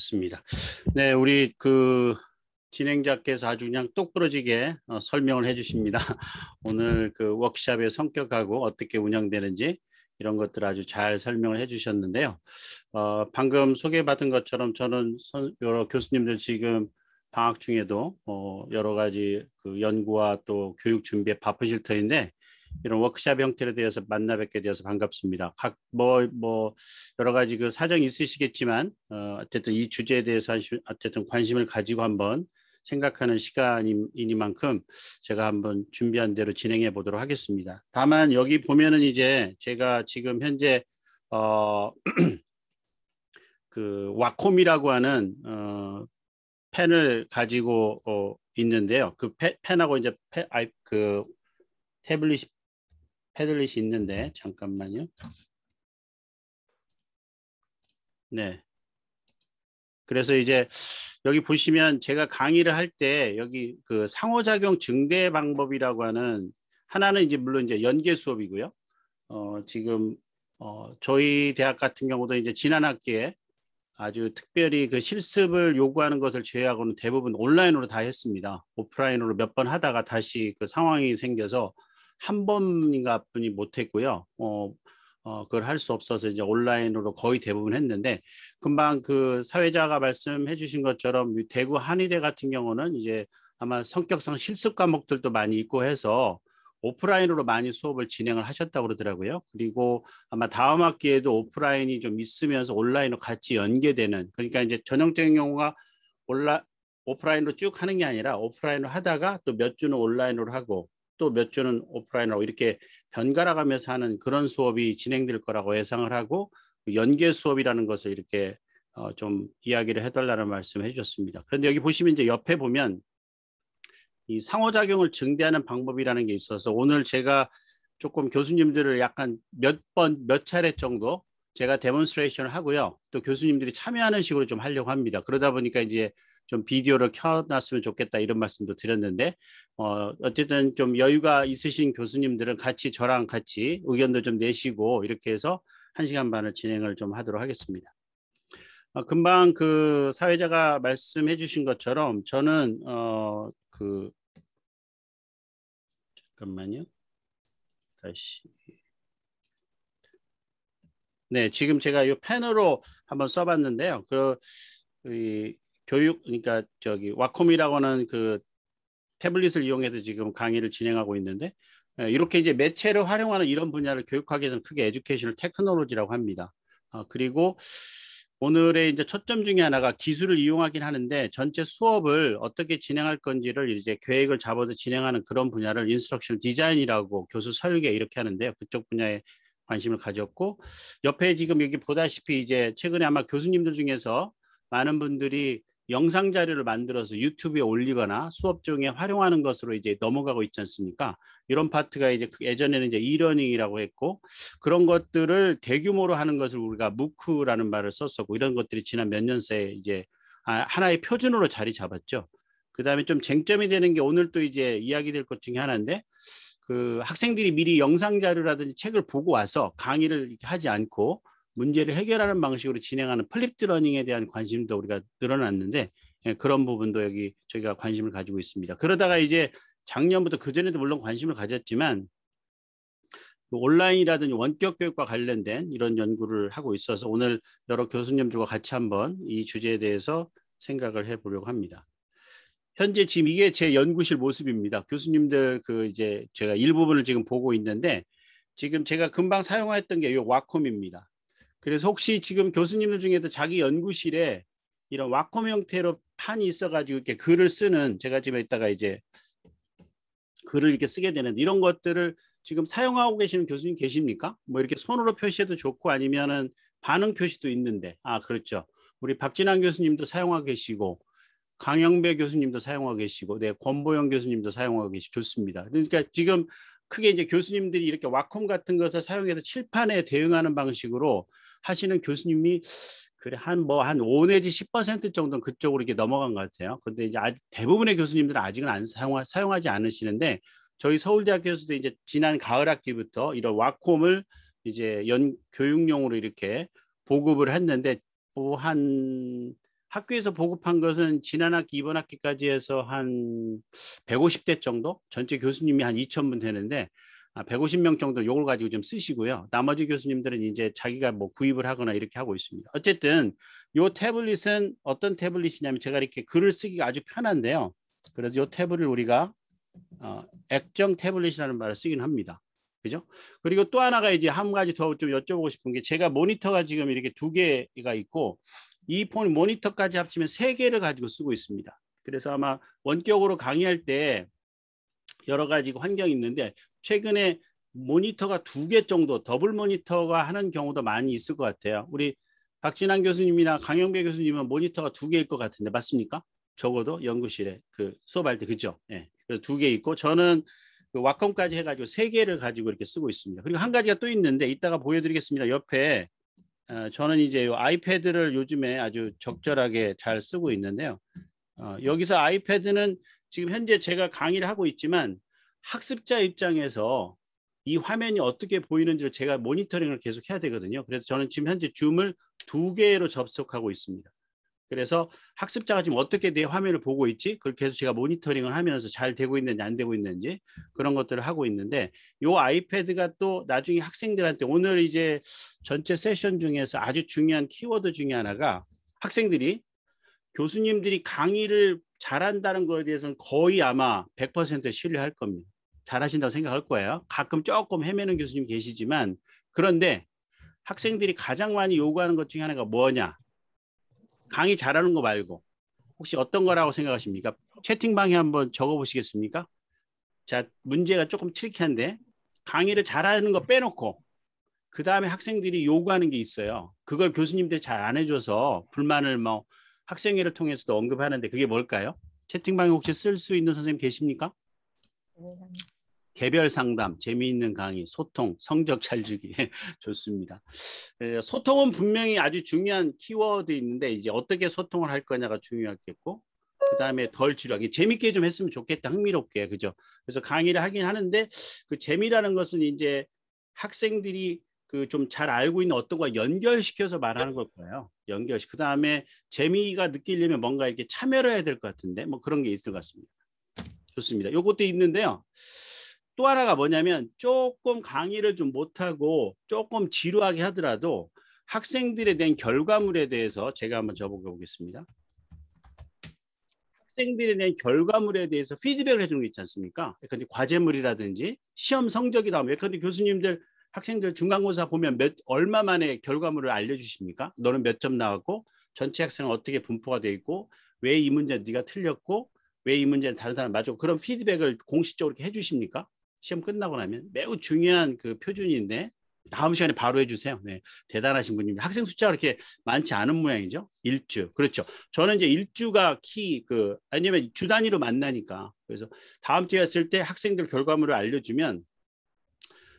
좋습니다. 네, 우리 그 진행자께서 아주 그냥 똑부러지게 설명을 해주십니다. 오늘 그 워크숍의 성격하고 어떻게 운영되는지 이런 것들 아주 잘 설명을 해주셨는데요. 방금 소개받은 것처럼 저는 여러 교수님들 지금 방학 중에도 여러 가지 그 연구와 또 교육 준비에 바쁘실 터인데 이런 워크숍 형태로 되어서 만나 뵙게 되어서 반갑습니다. 각 여러 가지 그 사정이 있으시겠지만 어쨌든 이 주제에 대해서 어쨌든 관심을 가지고 한번 생각하는 시간이니만큼 제가 한번 준비한 대로 진행해 보도록 하겠습니다. 다만 여기 보면은 이제 제가 지금 현재 그 와콤이라고 하는 펜을 가지고 있는데요. 그 펜하고 이제 그 패들릿이 있는데 잠깐만요. 네. 그래서 이제 여기 보시면 제가 강의를 할 때 여기 그 상호작용 증대 방법이라고 하는 하나는 이제 물론 이제 연계 수업이고요. 지금 저희 대학 같은 경우도 이제 지난 학기에 아주 특별히 그 실습을 요구하는 것을 제외하고는 대부분 온라인으로 다 했습니다. 오프라인으로 몇 번 하다가 다시 그 상황이 생겨서 한 번인가 뿐이 못했고요. 그걸 할 수 없어서 이제 온라인으로 거의 대부분 했는데 금방 그 사회자가 말씀해 주신 것처럼 대구 한의대 같은 경우는 이제 아마 성격상 실습 과목들도 많이 있고 해서 오프라인으로 많이 수업을 진행을 하셨다고 그러더라고요. 그리고 아마 다음 학기에도 오프라인이 좀 있으면서 온라인으로 같이 연계되는 그러니까 이제 전형적인 경우가 오프라인으로 쭉 하는 게 아니라 오프라인으로 하다가 또 몇 주는 온라인으로 하고 또 몇 주는 오프라인으로 이렇게 번갈아 가면서 하는 그런 수업이 진행될 거라고 예상을 하고 연계 수업이라는 것을 이렇게 좀 이야기를 해달라는 말씀을 해주셨습니다. 그런데 여기 보시면 이제 옆에 보면 이 상호작용을 증대하는 방법이라는 게 있어서 오늘 제가 조금 교수님들을 약간 몇 차례 정도 제가 데몬스트레이션을 하고요. 또 교수님들이 참여하는 식으로 좀 하려고 합니다. 그러다 보니까 이제 좀 비디오를 켜놨으면 좋겠다 이런 말씀도 드렸는데 어쨌든 좀 여유가 있으신 교수님들은 같이 저랑 같이 의견도 좀 내시고 이렇게 해서 1시간 반을 진행을 좀 하도록 하겠습니다. 금방 그 사회자가 말씀해 주신 것처럼 저는 잠깐만요. 다시. 네, 지금 제가 이 펜으로 한번 써봤는데요. 그러니까 저기 와콤이라고 하는 그 태블릿을 이용해서 지금 강의를 진행하고 있는데 이렇게 이제 매체를 활용하는 이런 분야를 교육학에서는 크게 에듀케이셔널 테크놀로지라고 합니다. 그리고 오늘의 이제 초점 중에 하나가 기술을 이용하긴 하는데 전체 수업을 어떻게 진행할 건지를 이제 계획을 잡아서 진행하는 그런 분야를 인스트럭션 디자인이라고 교수 설계 이렇게 하는데요. 그쪽 분야에 관심을 가졌고 옆에 지금 여기 보다시피 이제 최근에 아마 교수님들 중에서 많은 분들이 영상 자료를 만들어서 유튜브에 올리거나 수업 중에 활용하는 것으로 이제 넘어가고 있지 않습니까? 이런 파트가 이제 예전에는 이제 이러닝이라고 했고 그런 것들을 대규모로 하는 것을 우리가 무크라는 말을 썼었고 이런 것들이 지난 몇 년 새에 이제 하나의 표준으로 자리 잡았죠. 그다음에 좀 쟁점이 되는 게 오늘 또 이제 이야기될 것 중에 하나인데 그 학생들이 미리 영상 자료라든지 책을 보고 와서 강의를 하지 않고 문제를 해결하는 방식으로 진행하는 플립드 러닝에 대한 관심도 우리가 늘어났는데 그런 부분도 여기 저희가 관심을 가지고 있습니다. 그러다가 이제 작년부터 그전에도 물론 관심을 가졌지만 온라인이라든지 원격 교육과 관련된 이런 연구를 하고 있어서 오늘 여러 교수님들과 같이 한번 이 주제에 대해서 생각을 해보려고 합니다. 현재 지금 이게 제 연구실 모습입니다. 교수님들 그 이제 제가 일부분을 지금 보고 있는데 지금 제가 금방 사용했던 게 이 와콤입니다. 그래서 혹시 지금 교수님들 중에도 자기 연구실에 이런 와콤 형태로 판이 있어가지고 이렇게 글을 쓰는 제가 지금 이따가 이제 글을 이렇게 쓰게 되는 이런 것들을 지금 사용하고 계시는 교수님 계십니까? 뭐 이렇게 손으로 표시해도 좋고 아니면은 반응 표시도 있는데 그렇죠. 우리 박진환 교수님도 사용하고 계시고 강영배 교수님도 사용하고 계시고 네 권보영 교수님도 사용하고 계시고 좋습니다. 그러니까 지금 크게 이제 교수님들이 이렇게 와콤 같은 것을 사용해서 칠판에 대응하는 방식으로 하시는 교수님이 그래 한 5 내지 10% 정도는 그쪽으로 이렇게 넘어간 것 같아요. 근데 이제 대부분의 교수님들은 아직은 사용하지 않으시는데 저희 서울대학교에서도 이제 지난 가을 학기부터 이런 와콤을 이제 교육용으로 이렇게 보급을 했는데 한 학교에서 보급한 것은 지난 학기, 이번 학기까지 해서 한 150대 정도? 전체 교수님이 한 2,000분 되는데 150명 정도 요걸 가지고 좀 쓰시고요. 나머지 교수님들은 이제 자기가 뭐 구입을 하거나 이렇게 하고 있습니다. 어쨌든 요 태블릿은 어떤 태블릿이냐면 제가 이렇게 글을 쓰기가 아주 편한데요. 그래서 요 태블릿을 우리가 액정 태블릿이라는 말을 쓰긴 합니다. 그죠? 그리고 또 하나가 이제 한 가지 더 좀 여쭤보고 싶은 게 제가 모니터가 지금 이렇게 2개가 있고 이 폰 모니터까지 합치면 3개를 가지고 쓰고 있습니다. 그래서 아마 원격으로 강의할 때 여러 가지 환경이 있는데 최근에 모니터가 2개 정도 더블 모니터가 하는 경우도 많이 있을 것 같아요. 우리 박진환 교수님이나 강영배 교수님은 모니터가 2개일 것 같은데 맞습니까? 적어도 연구실에 그 수업할 때 그죠? 예. 그래서 2개 있고 저는 그 와컴까지 해가지고 3개를 가지고 이렇게 쓰고 있습니다. 그리고 한 가지가 또 있는데 이따가 보여드리겠습니다. 옆에 저는 이제 아이패드를 요즘에 아주 적절하게 잘 쓰고 있는데요. 여기서 아이패드는 지금 현재 제가 강의를 하고 있지만 학습자 입장에서 이 화면이 어떻게 보이는지를 제가 모니터링을 계속 해야 되거든요. 그래서 저는 지금 현재 줌을 2개로 접속하고 있습니다. 그래서 학습자가 지금 어떻게 내 화면을 보고 있지? 그걸 계속 제가 모니터링을 하면서 잘 되고 있는지 안 되고 있는지 그런 것들을 하고 있는데 이 아이패드가 또 나중에 학생들한테 오늘 이제 전체 세션 중에서 아주 중요한 키워드 중에 하나가 학생들이 교수님들이 강의를 잘한다는 것에 대해서는 거의 아마 100% 신뢰할 겁니다. 잘하신다고 생각할 거예요. 가끔 조금 헤매는 교수님 계시지만 그런데 학생들이 가장 많이 요구하는 것 중에 하나가 뭐냐? 강의 잘하는 거 말고 혹시 어떤 거라고 생각하십니까? 채팅방에 한번 적어보시겠습니까? 자, 문제가 조금 트리키한데 강의를 잘하는 거 빼놓고 그 다음에 학생들이 요구하는 게 있어요. 그걸 교수님들이 잘 안 해줘서 불만을 뭐 학생회를 통해서도 언급하는데 그게 뭘까요? 채팅방에 혹시 쓸 수 있는 선생님 계십니까? 개별 상담, 재미있는 강의, 소통, 성적 잘 주기 좋습니다. 소통은 분명히 아주 중요한 키워드인데 이제 어떻게 소통을 할 거냐가 중요하겠고 그 다음에 덜 지루하게 재밌게 좀 했으면 좋겠다, 흥미롭게 그죠? 그래서 강의를 하긴 하는데 그 재미라는 것은 이제 학생들이 그 좀 잘 알고 있는 어떤 거 연결시켜서 말하는 걸 거예요. 연결시. 그 다음에 재미가 느끼려면 뭔가 이렇게 참여를 해야 될 것 같은데 뭐 그런 게 있을 것 같습니다. 좋습니다. 이것도 있는데요. 또 하나가 뭐냐면 조금 강의를 좀 못하고 조금 지루하게 하더라도 학생들에 대한 결과물에 대해서 제가 한번 적어보겠습니다. 학생들에 대한 결과물에 대해서 피드백을 해주는 게 있지 않습니까? 예컨대 과제물이라든지 시험 성적이 나오면 예컨대 교수님들 학생들 중간고사 보면 얼마 만에 결과물을 알려주십니까? 너는 몇 점 나왔고 전체 학생은 어떻게 분포가 돼 있고 왜 이 문제는 네가 틀렸고 왜 이 문제는 다른 사람 맞고 그런 피드백을 공식적으로 이렇게 해주십니까? 시험 끝나고 나면 매우 중요한 그 표준인데 다음 시간에 바로 해주세요. 네, 대단하신 분입니다. 학생 숫자가 그렇게 많지 않은 모양이죠. 일주. 그렇죠. 저는 이제 일주가 아니면 주 단위로 만나니까. 그래서 다음 주에 했을 때 학생들 결과물을 알려주면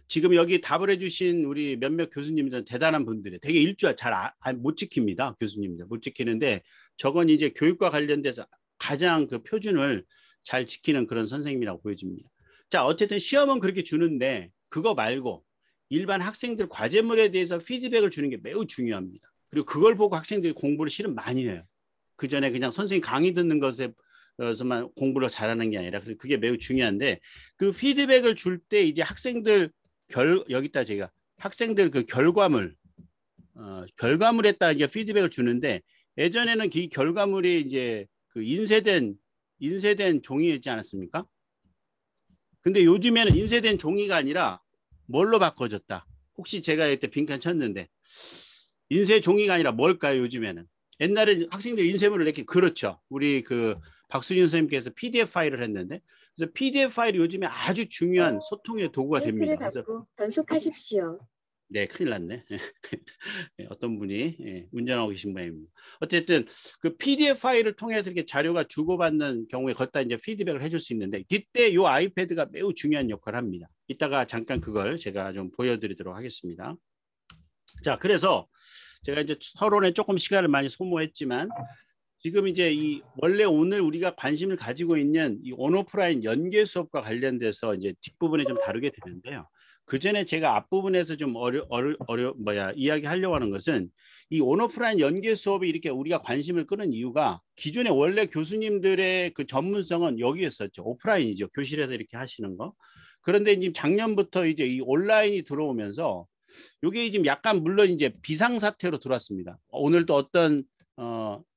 지금 여기 답을 해주신 우리 몇몇 교수님들은 대단한 분들이 되게 일주일 잘 못 지킵니다. 교수님들 못 지키는데 저건 이제 교육과 관련돼서 가장 그 표준을 잘 지키는 그런 선생님이라고 보여집니다. 자, 어쨌든 시험은 그렇게 주는데 그거 말고 일반 학생들 과제물에 대해서 피드백을 주는 게 매우 중요합니다. 그리고 그걸 보고 학생들이 공부를 실은 많이 해요. 그 전에 그냥 선생님 강의 듣는 것에서만 공부를 잘하는 게 아니라 그래서 그게 매우 중요한데 그 피드백을 줄 때 이제 학생들 여기다 제가 학생들 그 결과물에다 이제 피드백을 주는데 예전에는 이 결과물이 이제 그 인쇄된 종이였지 않았습니까? 근데 요즘에는 인쇄된 종이가 아니라 뭘로 바꿔졌다. 혹시 제가 이때 빈칸 쳤는데 인쇄 종이가 아니라 뭘까요? 요즘에는 옛날에 학생들 인쇄물을 이렇게 그렇죠. 우리 그 박수진 선생님께서 PDF 파일을 했는데 그래서 PDF 파일이 요즘에 아주 중요한 소통의 도구가 됩니다. 그래서 단속하십시오. 네, 큰일 났네. 어떤 분이 운전하고 계신 모양입니다. 어쨌든 그 PDF 파일을 통해서 이렇게 자료가 주고받는 경우에 걷다 이제 피드백을 해줄 수 있는데 이때 이 아이패드가 매우 중요한 역할을 합니다. 이따가 잠깐 그걸 제가 좀 보여드리도록 하겠습니다. 자, 그래서 제가 이제 서론에 조금 시간을 많이 소모했지만 지금 이제 원래 오늘 우리가 관심을 가지고 있는 이 온오프라인 연계 수업과 관련돼서 이제 뒷부분에 좀 다루게 되는데요. 그 전에 제가 앞부분에서 좀 이야기하려고 하는 것은 이 온오프라인 연계 수업이 이렇게 우리가 관심을 끄는 이유가 기존에 원래 교수님들의 그 전문성은 여기였었죠. 오프라인이죠. 교실에서 이렇게 하시는 거. 그런데 지금 작년부터 이제 이 온라인이 들어오면서 이게 지금 약간 물론 이제 비상사태로 들어왔습니다. 오늘도 어떤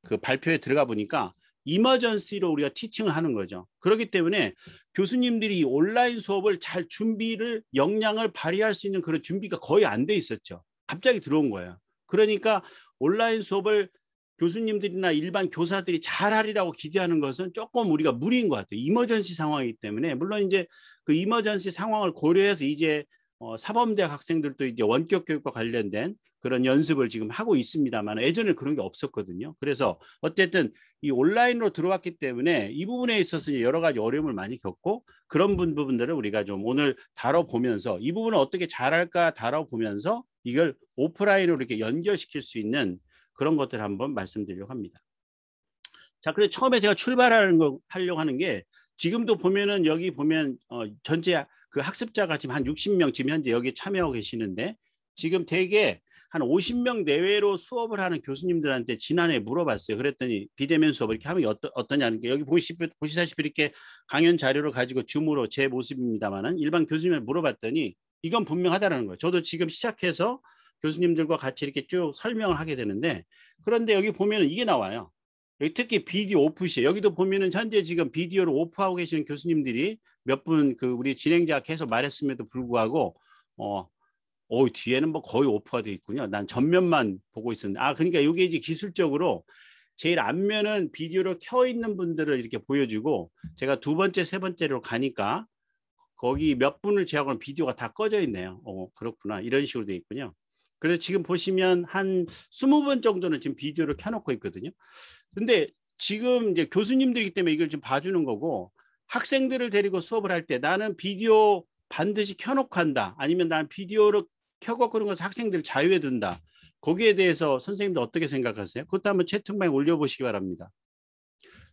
그 발표에 들어가 보니까 이머전시로 우리가 티칭을 하는 거죠. 그렇기 때문에 교수님들이 온라인 수업을 잘 준비를 역량을 발휘할 수 있는 그런 준비가 거의 안 돼 있었죠. 갑자기 들어온 거예요. 그러니까 온라인 수업을 교수님들이나 일반 교사들이 잘하리라고 기대하는 것은 조금 우리가 무리인 것 같아요. 이머전시 상황이기 때문에 물론 이제 그 이머전시 상황을 고려해서 이제 사범대학 학생들도 이제 원격 교육과 관련된 그런 연습을 지금 하고 있습니다만 예전에 그런 게 없었거든요. 그래서 어쨌든 이 온라인으로 들어왔기 때문에 이 부분에 있어서 여러 가지 어려움을 많이 겪고 그런 부분들을 우리가 좀 오늘 다뤄보면서 이 부분을 어떻게 잘할까 다뤄보면서 이걸 오프라인으로 이렇게 연결시킬 수 있는 그런 것들을 한번 말씀드리려고 합니다. 자, 그래서 처음에 제가 하려고 하는 게 지금도 보면은 여기 보면 전체 그 학습자가 지금 한 60명 지금 현재 여기 참여하고 계시는데 지금 대개 한 50명 내외로 수업을 하는 교수님들한테 지난해 물어봤어요. 그랬더니 비대면 수업 이렇게 하면 어떠냐는 게 여기 보시다시피 이렇게 강연 자료를 가지고 줌으로 제 모습입니다만은 일반 교수님을 물어봤더니 이건 분명하다는 거예요. 저도 지금 시작해서 교수님들과 같이 이렇게 쭉 설명을 하게 되는데 그런데 여기 보면은 이게 나와요. 여기 특히 비디오 오프시 여기도 보면은 현재 지금 비디오를 오프하고 계시는 교수님들이 몇 분 그 우리 진행자가 계속 말했음에도 불구하고 뒤에는 뭐 거의 오프가 돼 있군요. 난 전면만 보고 있었는데 그러니까 이게 이제 기술적으로 제일 앞면은 비디오를 켜 있는 분들을 이렇게 보여주고 제가 두 번째 세 번째로 가니까 거기 몇 분을 제하고는 비디오가 다 꺼져 있네요. 그렇구나. 이런 식으로 돼 있군요. 그래서 지금 보시면 한 20분 정도는 지금 비디오를 켜놓고 있거든요. 근데 지금 이제 교수님들이기 때문에 이걸 좀 봐주는 거고 학생들을 데리고 수업을 할 때 나는 비디오 반드시 켜놓고 한다. 아니면 나는 비디오를 켜고 그런 것을 학생들 자유에 둔다. 거기에 대해서 선생님들 어떻게 생각하세요? 그것도 한번 채팅방에 올려보시기 바랍니다.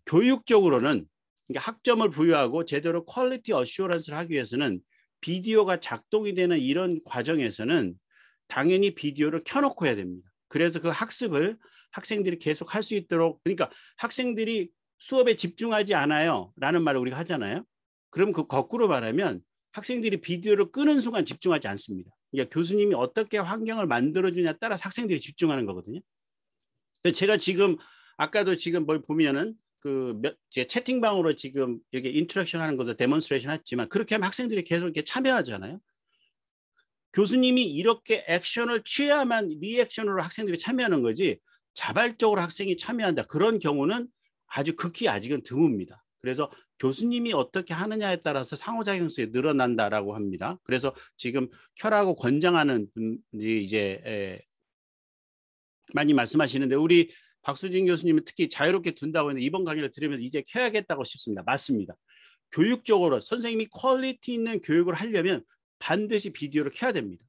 교육적으로는 학점을 부여하고 제대로 퀄리티 어슈어런스를 하기 위해서는 비디오가 작동이 되는 이런 과정에서는 당연히 비디오를 켜놓고 해야 됩니다. 그래서 그 학습을 학생들이 계속 할 수 있도록 그러니까 학생들이 수업에 집중하지 않아요 라는 말을 우리가 하잖아요. 그럼 그 거꾸로 말하면 학생들이 비디오를 끄는 순간 집중하지 않습니다. 그러니까 교수님이 어떻게 환경을 만들어주냐에 따라 학생들이 집중하는 거거든요. 제가 지금 아까도 지금 뭘 보면은 제 채팅방으로 지금 이렇게 인터랙션 하는 것을 데몬스트레이션 했지만 그렇게 하면 학생들이 계속 이렇게 참여하잖아요. 교수님이 이렇게 액션을 취해야만 리액션으로 학생들이 참여하는 거지 자발적으로 학생이 참여한다. 그런 경우는 아주 극히 아직은 드뭅니다. 그래서 교수님이 어떻게 하느냐에 따라서 상호작용성이 늘어난다라고 합니다. 그래서 지금 켜라고 권장하는 분들이 이제 많이 말씀하시는데 우리 박수진 교수님은 특히 자유롭게 둔다고 했는데 이번 강의를 들으면서 이제 켜야겠다고 싶습니다. 맞습니다. 교육적으로 선생님이 퀄리티 있는 교육을 하려면 반드시 비디오를 켜야 됩니다.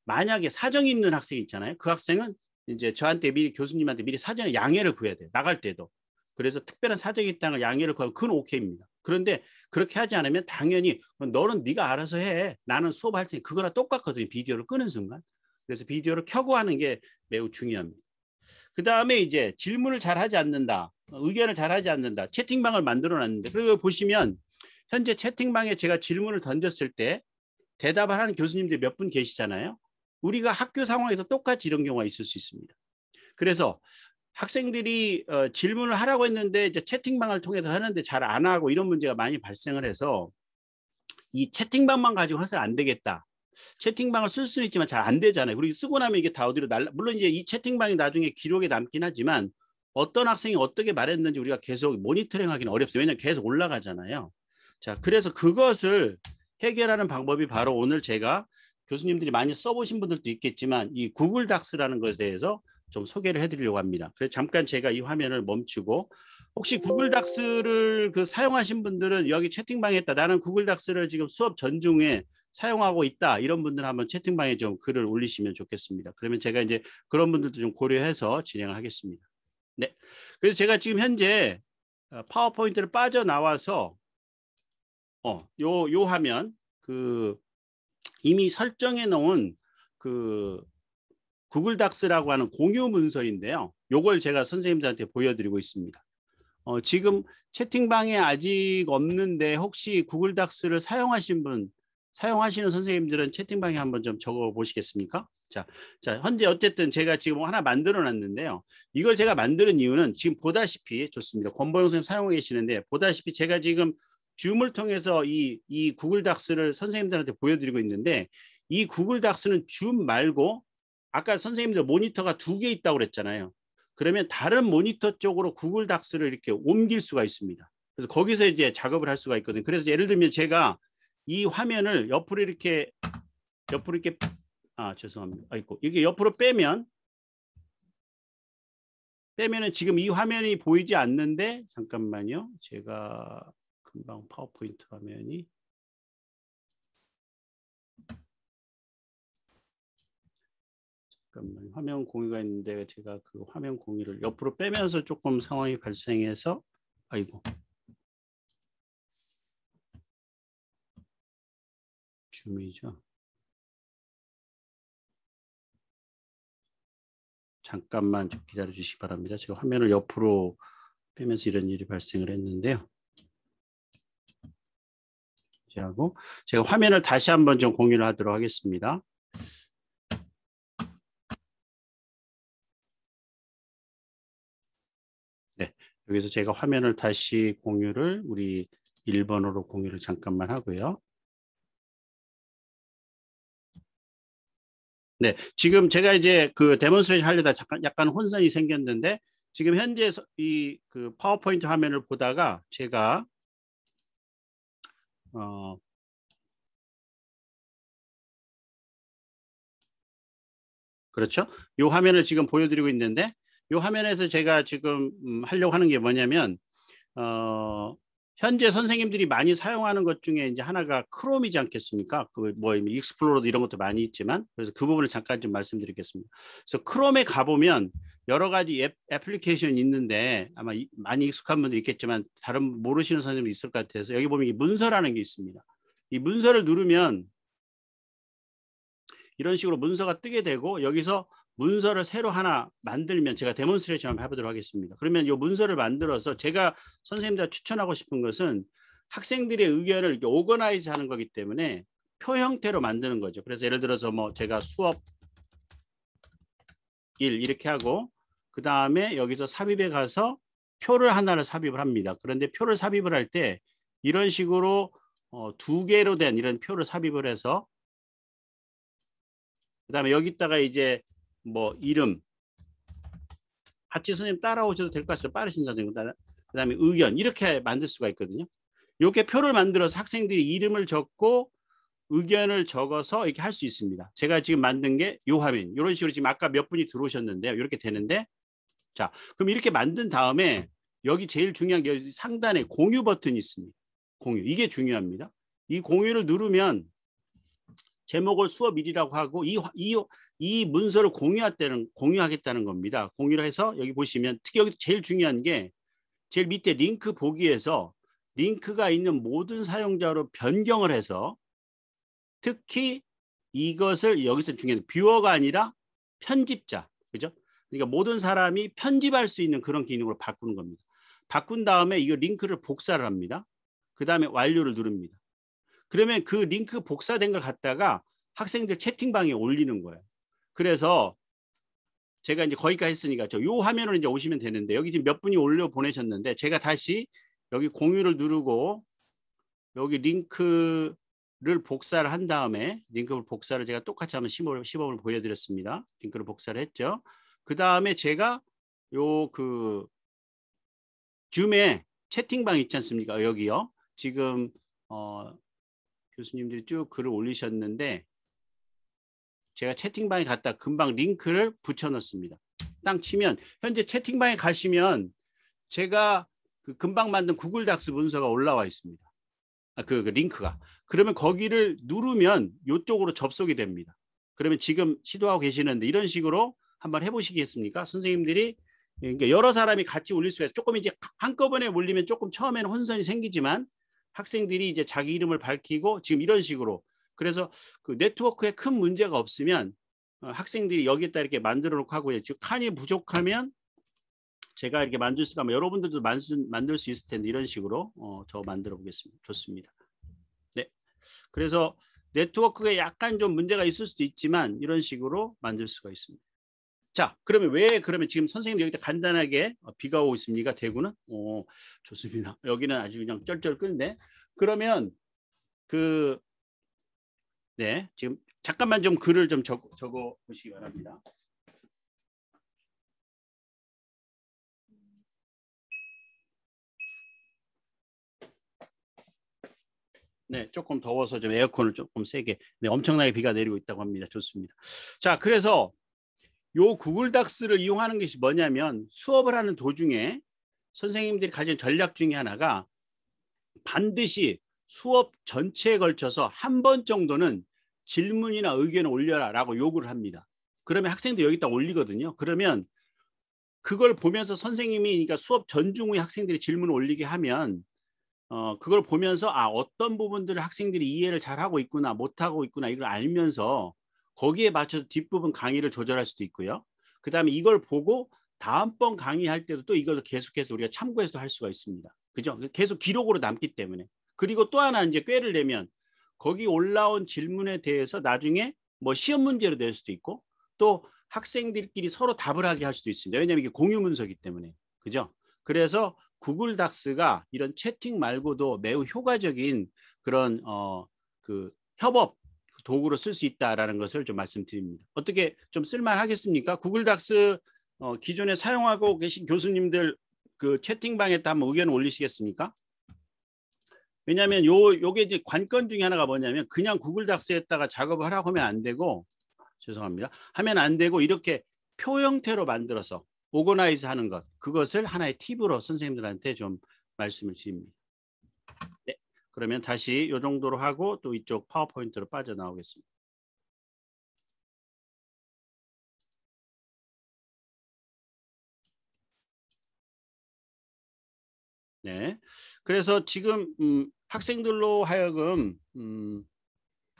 만약에 사정이 있는 학생이 있잖아요. 그 학생은 이제 저한테 미리 교수님한테 미리 사전에 양해를 구해야 돼요. 나갈 때도. 그래서 특별한 사정이 있다는 양해를 구하면 그건 오케이입니다. 그런데 그렇게 하지 않으면 당연히 너는 네가 알아서 해. 나는 수업할 테니 그거랑 똑같거든요. 비디오를 끄는 순간. 그래서 비디오를 켜고 하는 게 매우 중요합니다. 그 다음에 이제 질문을 잘 하지 않는다. 의견을 잘 하지 않는다. 채팅방을 만들어 놨는데 그리고 보시면 현재 채팅방에 제가 질문을 던졌을 때 대답을 하는 교수님들이 몇 분 계시잖아요. 우리가 학교 상황에서 똑같이 이런 경우가 있을 수 있습니다. 그래서 학생들이 질문을 하라고 했는데 이제 채팅방을 통해서 하는데 잘 안 하고 이런 문제가 많이 발생을 해서 이 채팅방만 가지고 해서 안 되겠다. 채팅방을 쓸 수는 있지만 잘 안 되잖아요. 그리고 쓰고 나면 이게 다 어디로 물론 이제 이 채팅방이 나중에 기록에 남긴 하지만 어떤 학생이 어떻게 말했는지 우리가 계속 모니터링하기는 어렵어요. 왜냐하면 계속 올라가잖아요. 자, 그래서 그것을 해결하는 방법이 바로 오늘 제가 교수님들이 많이 써보신 분들도 있겠지만 이 구글 닥스라는 것에 대해서 좀 소개를 해드리려고 합니다. 그래서 잠깐 제가 이 화면을 멈추고 혹시 구글 닥스를 사용하신 분들은 여기 채팅방에 있다. 나는 구글 닥스를 지금 수업 전중에 사용하고 있다. 이런 분들 한번 채팅방에 좀 글을 올리시면 좋겠습니다. 그러면 제가 이제 그런 분들도 좀 고려해서 진행을 하겠습니다. 네. 그래서 제가 지금 현재 파워포인트를 빠져나와서 요 화면 이미 설정해 놓은 그 구글 닥스라고 하는 공유 문서인데요. 요걸 제가 선생님들한테 보여드리고 있습니다. 지금 채팅방에 아직 없는데 혹시 구글 닥스를 사용하신 분, 사용하시는 선생님들은 채팅방에 한번 좀 적어 보시겠습니까? 자, 현재 어쨌든 제가 지금 하나 만들어 놨는데요. 이걸 제가 만드는 이유는 지금 보다시피 좋습니다. 권보영 선생님 사용하고 계시는데 보다시피 제가 지금 줌을 통해서 이 구글 닥스를 선생님들한테 보여드리고 있는데 이 구글 닥스는 줌 말고 아까 선생님들 모니터가 2개 있다고 그랬잖아요. 그러면 다른 모니터 쪽으로 구글 닥스를 이렇게 옮길 수가 있습니다. 그래서 거기서 이제 작업을 할 수가 있거든요. 그래서 예를 들면 제가 이 화면을 옆으로 이렇게 죄송합니다. 아이고 이게 옆으로 빼면은 지금 이 화면이 보이지 않는데 잠깐만요. 제가 금방 파워포인트 화면이 잠깐만 화면 공유가 있는데 제가 그 화면 공유를 옆으로 빼면서 조금 상황이 발생해서 아이고 줌이죠. 잠깐만 좀 기다려 주시기 바랍니다. 제가 화면을 옆으로 빼면서 이런 일이 발생을 했는데요. 하고 제가 화면을 다시 한번 좀 공유를 하도록 하겠습니다. 네, 여기서 제가 화면을 다시 공유를 우리 1번으로 공유를 잠깐만 하고요. 네, 지금 제가 이제 그 데몬스트레이션 하려다 잠깐 약간 혼선이 생겼는데 지금 현재 이 그 파워포인트 화면을 보다가 제가 그렇죠? 이 화면을 지금 보여드리고 있는데 이 화면에서 제가 지금 하려고 하는 게 뭐냐면 현재 선생님들이 많이 사용하는 것 중에 이제 하나가 크롬이지 않겠습니까? 그 뭐 익스플로러도 이런 것도 많이 있지만 그래서 그 부분을 잠깐 좀 말씀드리겠습니다. 그래서 크롬에 가보면 여러 가지 애플리케이션이 있는데 아마 많이 익숙한 분도 있겠지만 다른 모르시는 선생님도 있을 것 같아서 여기 보면 이 문서라는 게 있습니다. 이 문서를 누르면 이런 식으로 문서가 뜨게 되고 여기서 문서를 새로 하나 만들면 제가 데몬스트레이션 한번 해보도록 하겠습니다. 그러면 이 문서를 만들어서 제가 선생님들 추천하고 싶은 것은 학생들의 의견을 이렇게 오거나이즈 하는 거기 때문에 표 형태로 만드는 거죠. 그래서 예를 들어서 뭐 제가 수업 1 이렇게 하고 그 다음에 여기서 삽입에 가서 표를 하나를 삽입을 합니다. 그런데 표를 삽입을 할 때 이런 식으로 2개로 된 이런 표를 sab입을 해서 그 다음에 여기다가 이제 뭐 이름 같이 선생님 따라오셔도 될 것 같아요. 빠르신 선생님. 그 다음에 의견 이렇게 만들 수가 있거든요. 이렇게 표를 만들어서 학생들이 이름을 적고 의견을 적어서 이렇게 할 수 있습니다. 제가 지금 만든 게 이 화면 이런 식으로 지금 아까 몇 분이 들어오셨는데요. 이렇게 되는데 자 그럼 이렇게 만든 다음에 여기 제일 중요한 게 상단에 공유 버튼이 있습니다. 공유 이게 중요합니다. 이 공유를 누르면 제목을 수업 1이라고 하고 이 문서를 공유하겠다는 겁니다. 공유를 해서 여기 보시면 특히 여기 제일 중요한 게 제일 밑에 링크 보기에서 링크가 있는 모든 사용자로 변경을 해서 특히 이것을 여기서 중요한 뷰어가 아니라 편집자. 그죠? 그러니까 모든 사람이 편집할 수 있는 그런 기능으로 바꾸는 겁니다. 바꾼 다음에 이 링크를 복사를 합니다. 그 다음에 완료를 누릅니다. 그러면 그 링크 복사된 걸 갖다가 학생들 채팅방에 올리는 거예요. 그래서 제가 이제 거기까지 했으니까 요 화면으로 이제 오시면 되는데 여기 지금 몇 분이 올려 보내셨는데 제가 다시 여기 공유를 누르고 여기 링크를 복사를 한 다음에 링크를 복사를 제가 똑같이 한번 시범을 보여드렸습니다. 링크를 복사를 했죠. 그 다음에 제가 요 그 줌에 채팅방 있지 않습니까? 여기요. 지금 교수님들이 쭉 글을 올리셨는데 제가 채팅방에 갔다 금방 링크를 붙여넣습니다. 딱 치면 현재 채팅방에 가시면 제가 그 금방 만든 구글 닥스 문서가 올라와 있습니다. 그 링크가. 그러면 거기를 누르면 이쪽으로 접속이 됩니다. 그러면 지금 시도하고 계시는데 이런 식으로 한번 해보시겠습니까? 선생님들이 그러니까 여러 사람이 같이 올릴 수가 있어요. 조금 이제 한꺼번에 올리면 조금 처음에는 혼선이 생기지만 학생들이 이제 자기 이름을 밝히고 지금 이런 식으로 그래서 그 네트워크에 큰 문제가 없으면 학생들이 여기에다 이렇게 만들어 놓고 하고요. 즉 칸이 부족하면 제가 이렇게 만들 수 있으면 여러분들도 만들 수 있을 텐데 이런 식으로 저 만들어 보겠습니다. 좋습니다. 네. 그래서 네트워크에 약간 좀 문제가 있을 수도 있지만 이런 식으로 만들 수가 있습니다. 자, 그러면 그러면 지금 선생님 여기다 간단하게 비가 오고 있습니까? 대구는? 좋습니다. 여기는 아주 그냥 쩔쩔 끓네. 그러면 네, 지금 잠깐만 좀 글을 좀 적어 보시기 바랍니다. 네, 조금 더워서 좀 에어컨을 조금 세게. 네, 엄청나게 비가 내리고 있다고 합니다. 좋습니다. 자, 그래서 요 구글 닥스를 이용하는 것이 뭐냐면 수업을 하는 도중에 선생님들이 가진 전략 중에 하나가 반드시 수업 전체에 걸쳐서 한 번 정도는 질문이나 의견을 올려라 라고 요구를 합니다. 그러면 학생들 여기다 올리거든요. 그러면 그걸 보면서 선생님이 그러니까 수업 전중 후에 학생들이 질문을 올리게 하면 그걸 보면서 어떤 부분들을 학생들이 이해를 잘하고 있구나 못하고 있구나 이걸 알면서 거기에 맞춰서 뒷부분 강의를 조절할 수도 있고요. 그 다음에 이걸 보고 다음번 강의할 때도 또 이걸 계속해서 우리가 참고해서 할 수가 있습니다. 그죠? 계속 기록으로 남기 때문에. 그리고 또 하나 이제 꾀를 내면 거기 올라온 질문에 대해서 나중에 뭐 시험 문제로 낼 수도 있고 또 학생들끼리 서로 답을 하게 할 수도 있습니다. 왜냐하면 이게 공유 문서이기 때문에. 그죠? 그래서 구글 닥스가 이런 채팅 말고도 매우 효과적인 그런 그 협업 도구로 쓸 수 있다라는 것을 좀 말씀드립니다. 어떻게 좀 쓸만하겠습니까? 구글 닥스 기존에 사용하고 계신 교수님들 그 채팅방에다 한번 의견 올리시겠습니까? 왜냐하면 요게 이제 관건 중에 하나가 뭐냐면 그냥 구글 닥스에다가 작업을 하라고 하면 안 되고 죄송합니다. 하면 안 되고 이렇게 표 형태로 만들어서 오거나이즈 하는 것 그것을 하나의 팁으로 선생님들한테 좀 말씀을 드립니다. 네, 그러면 다시 이 정도로 하고 또 이쪽 파워포인트로 빠져나오겠습니다. 네, 그래서 지금 학생들로 하여금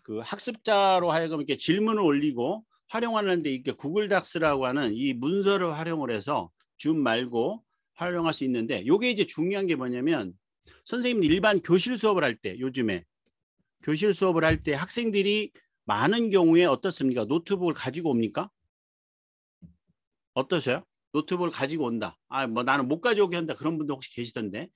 그 학습자로 하여금 이렇게 질문을 올리고 활용하는데 이게 구글 닥스라고 하는 이 문서를 활용을 해서 줌 말고 활용할 수 있는데 이게 이제 중요한 게 뭐냐면 선생님 일반 교실 수업을 할 때 요즘에 교실 수업을 할 때 학생들이 많은 경우에 어떻습니까? 노트북을 가지고 옵니까? 어떠세요? 노트북을 가지고 온다. 뭐 나는 못 가져오게 한다. 그런 분들 혹시 계시던데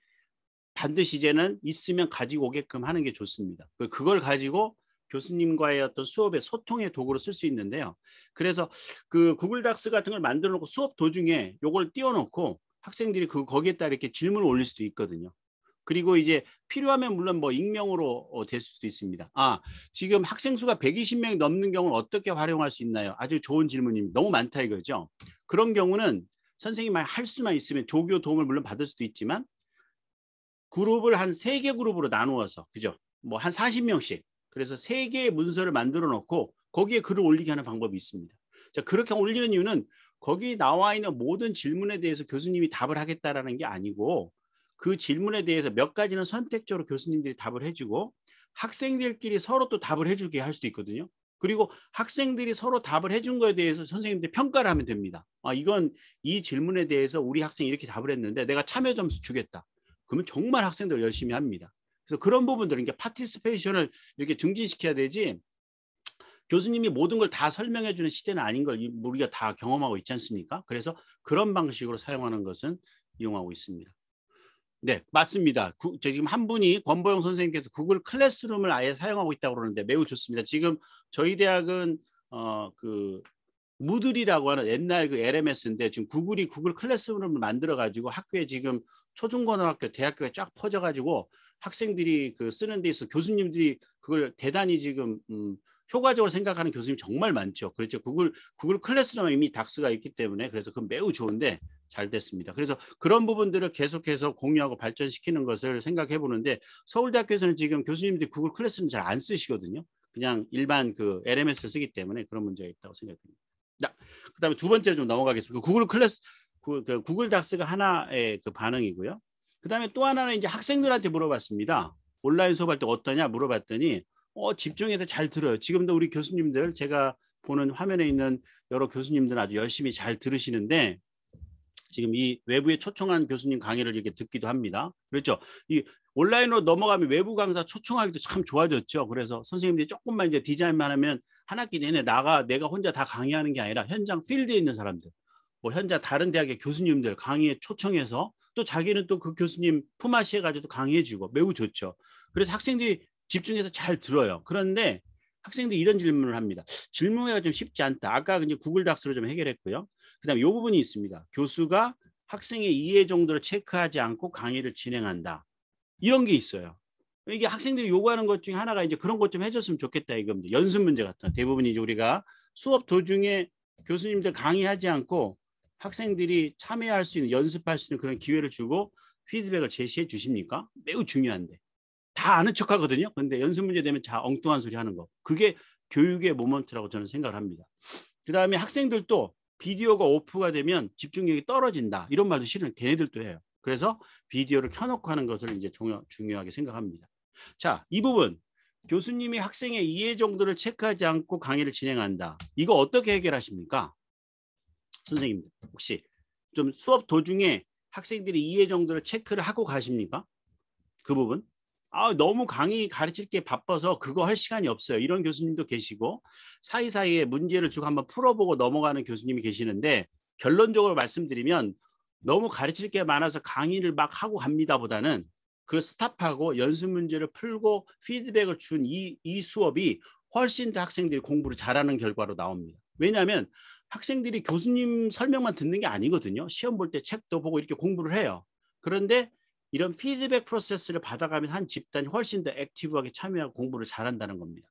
반드시 이제는 있으면 가지고 오게끔 하는 게 좋습니다. 그걸 가지고 교수님과의 어떤 수업의 소통의 도구로 쓸 수 있는데요. 그래서 그 구글 닥스 같은 걸 만들어 놓고 수업 도중에 요걸 띄워놓고 학생들이 거기에다 이렇게 질문을 올릴 수도 있거든요. 그리고 이제 필요하면 물론 뭐 익명으로 될 수도 있습니다. 지금 학생 수가 120명이 넘는 경우는 어떻게 활용할 수 있나요? 아주 좋은 질문입니다. 너무 많다 이거죠. 그런 경우는 선생님이 할 수만 있으면 조교 도움을 물론 받을 수도 있지만 그룹을 한 3개 그룹으로 나누어서 그죠? 뭐 한 40명씩. 그래서 3개의 문서를 만들어 놓고 거기에 글을 올리게 하는 방법이 있습니다. 자, 그렇게 올리는 이유는 거기 나와 있는 모든 질문에 대해서 교수님이 답을 하겠다라는 게 아니고 그 질문에 대해서 몇 가지는 선택적으로 교수님들이 답을 해주고 학생들끼리 서로 또 답을 해주게 할 수도 있거든요. 그리고 학생들이 서로 답을 해준 거에 대해서 선생님들이 평가를 하면 됩니다. 이건 이 질문에 대해서 우리 학생이 이렇게 답을 했는데 내가 참여 점수 주겠다. 그러면 정말 학생들 열심히 합니다. 그래서 그런 부분들은 이게 파티시페이션을 이렇게 증진시켜야 되지 교수님이 모든 걸 다 설명해 주는 시대는 아닌 걸 우리가 다 경험하고 있지 않습니까? 그래서 그런 방식으로 사용하는 것은 이용하고 있습니다. 네, 맞습니다. 지금 한 분이 권보영 선생님께서 구글 클래스룸을 아예 사용하고 있다고 그러는데 매우 좋습니다. 지금 저희 대학은 그 무들이라고 하는 옛날 그 LMS인데 지금 구글이 구글 클래스룸을 만들어 가지고 학교에 지금 초중고등학교 대학교에 쫙 퍼져 가지고 학생들이 그 쓰는 데 있어 교수님들이 그걸 대단히 지금 효과적으로 생각하는 교수님 정말 많죠. 그렇죠. 구글 클래스룸에 이미 닥스가 있기 때문에 그래서 그건 매우 좋은데 잘 됐습니다. 그래서 그런 부분들을 계속해서 공유하고 발전시키는 것을 생각해 보는데 서울대학교에서는 지금 교수님들이 구글 클래스룸 잘 안 쓰시거든요. 그냥 일반 그 LMS를 쓰기 때문에 그런 문제가 있다고 생각됩니다. 그다음에 두 번째로 좀 넘어가겠습니다. 구글 클래스 구글 닥스가 하나의 그 반응이고요. 그다음에 또 하나는 이제 학생들한테 물어봤습니다. 온라인 수업할 때 어떠냐 물어봤더니 집중해서 잘 들어요. 지금도 우리 교수님들 제가 보는 화면에 있는 여러 교수님들 아주 열심히 잘 들으시는데 지금 이 외부에 초청한 교수님 강의를 이렇게 듣기도 합니다. 그렇죠? 이 온라인으로 넘어가면 외부 강사 초청하기도 참 좋아졌죠. 그래서 선생님들이 조금만 이제 디자인만 하면 한 학기 내내 내가 혼자 다 강의하는 게 아니라 현장 필드에 있는 사람들, 뭐 현장 다른 대학의 교수님들 강의에 초청해서 또 자기는 또 그 교수님 품앗이 해가지고 강의해주고 매우 좋죠. 그래서 학생들이 집중해서 잘 들어요. 그런데 학생들이 이런 질문을 합니다. 질문하기가 좀 쉽지 않다. 아까 이제 구글 닥스로 좀 해결했고요. 그다음에 이 부분이 있습니다. 교수가 학생의 이해 정도를 체크하지 않고 강의를 진행한다. 이런 게 있어요. 이게 학생들이 요구하는 것 중에 하나가 이제 그런 것 좀 해줬으면 좋겠다 이겁니다. 연습 문제 같은 대부분 이제 우리가 수업 도중에 교수님들 강의하지 않고 학생들이 참여할 수 있는 연습할 수 있는 그런 기회를 주고 피드백을 제시해 주십니까? 매우 중요한데 다 아는 척 하거든요. 근데 연습 문제 되면 자 엉뚱한 소리 하는 거. 그게 교육의 모먼트라고 저는 생각을 합니다. 그다음에 학생들도 비디오가 오프가 되면 집중력이 떨어진다. 이런 말도 실은 걔네들도 해요. 그래서 비디오를 켜놓고 하는 것을 이제 중요하게 생각합니다. 자, 이 부분 교수님이 학생의 이해 정도를 체크하지 않고 강의를 진행한다. 이거 어떻게 해결하십니까? 선생님들 혹시 좀 수업 도중에 학생들이 이해 정도를 체크를 하고 가십니까? 그 부분? 너무 강의 가르칠 게 바빠서 그거 할 시간이 없어요. 이런 교수님도 계시고 사이사이에 문제를 주고 한번 풀어보고 넘어가는 교수님이 계시는데 결론적으로 말씀드리면 너무 가르칠 게 많아서 강의를 막 하고 갑니다 보다는 그 스탑하고 연습 문제를 풀고 피드백을 준 이 수업이 훨씬 더 학생들이 공부를 잘하는 결과로 나옵니다. 왜냐하면 학생들이 교수님 설명만 듣는 게 아니거든요. 시험 볼 때 책도 보고 이렇게 공부를 해요. 그런데 이런 피드백 프로세스를 받아가면 한 집단이 훨씬 더 액티브하게 참여하고 공부를 잘한다는 겁니다.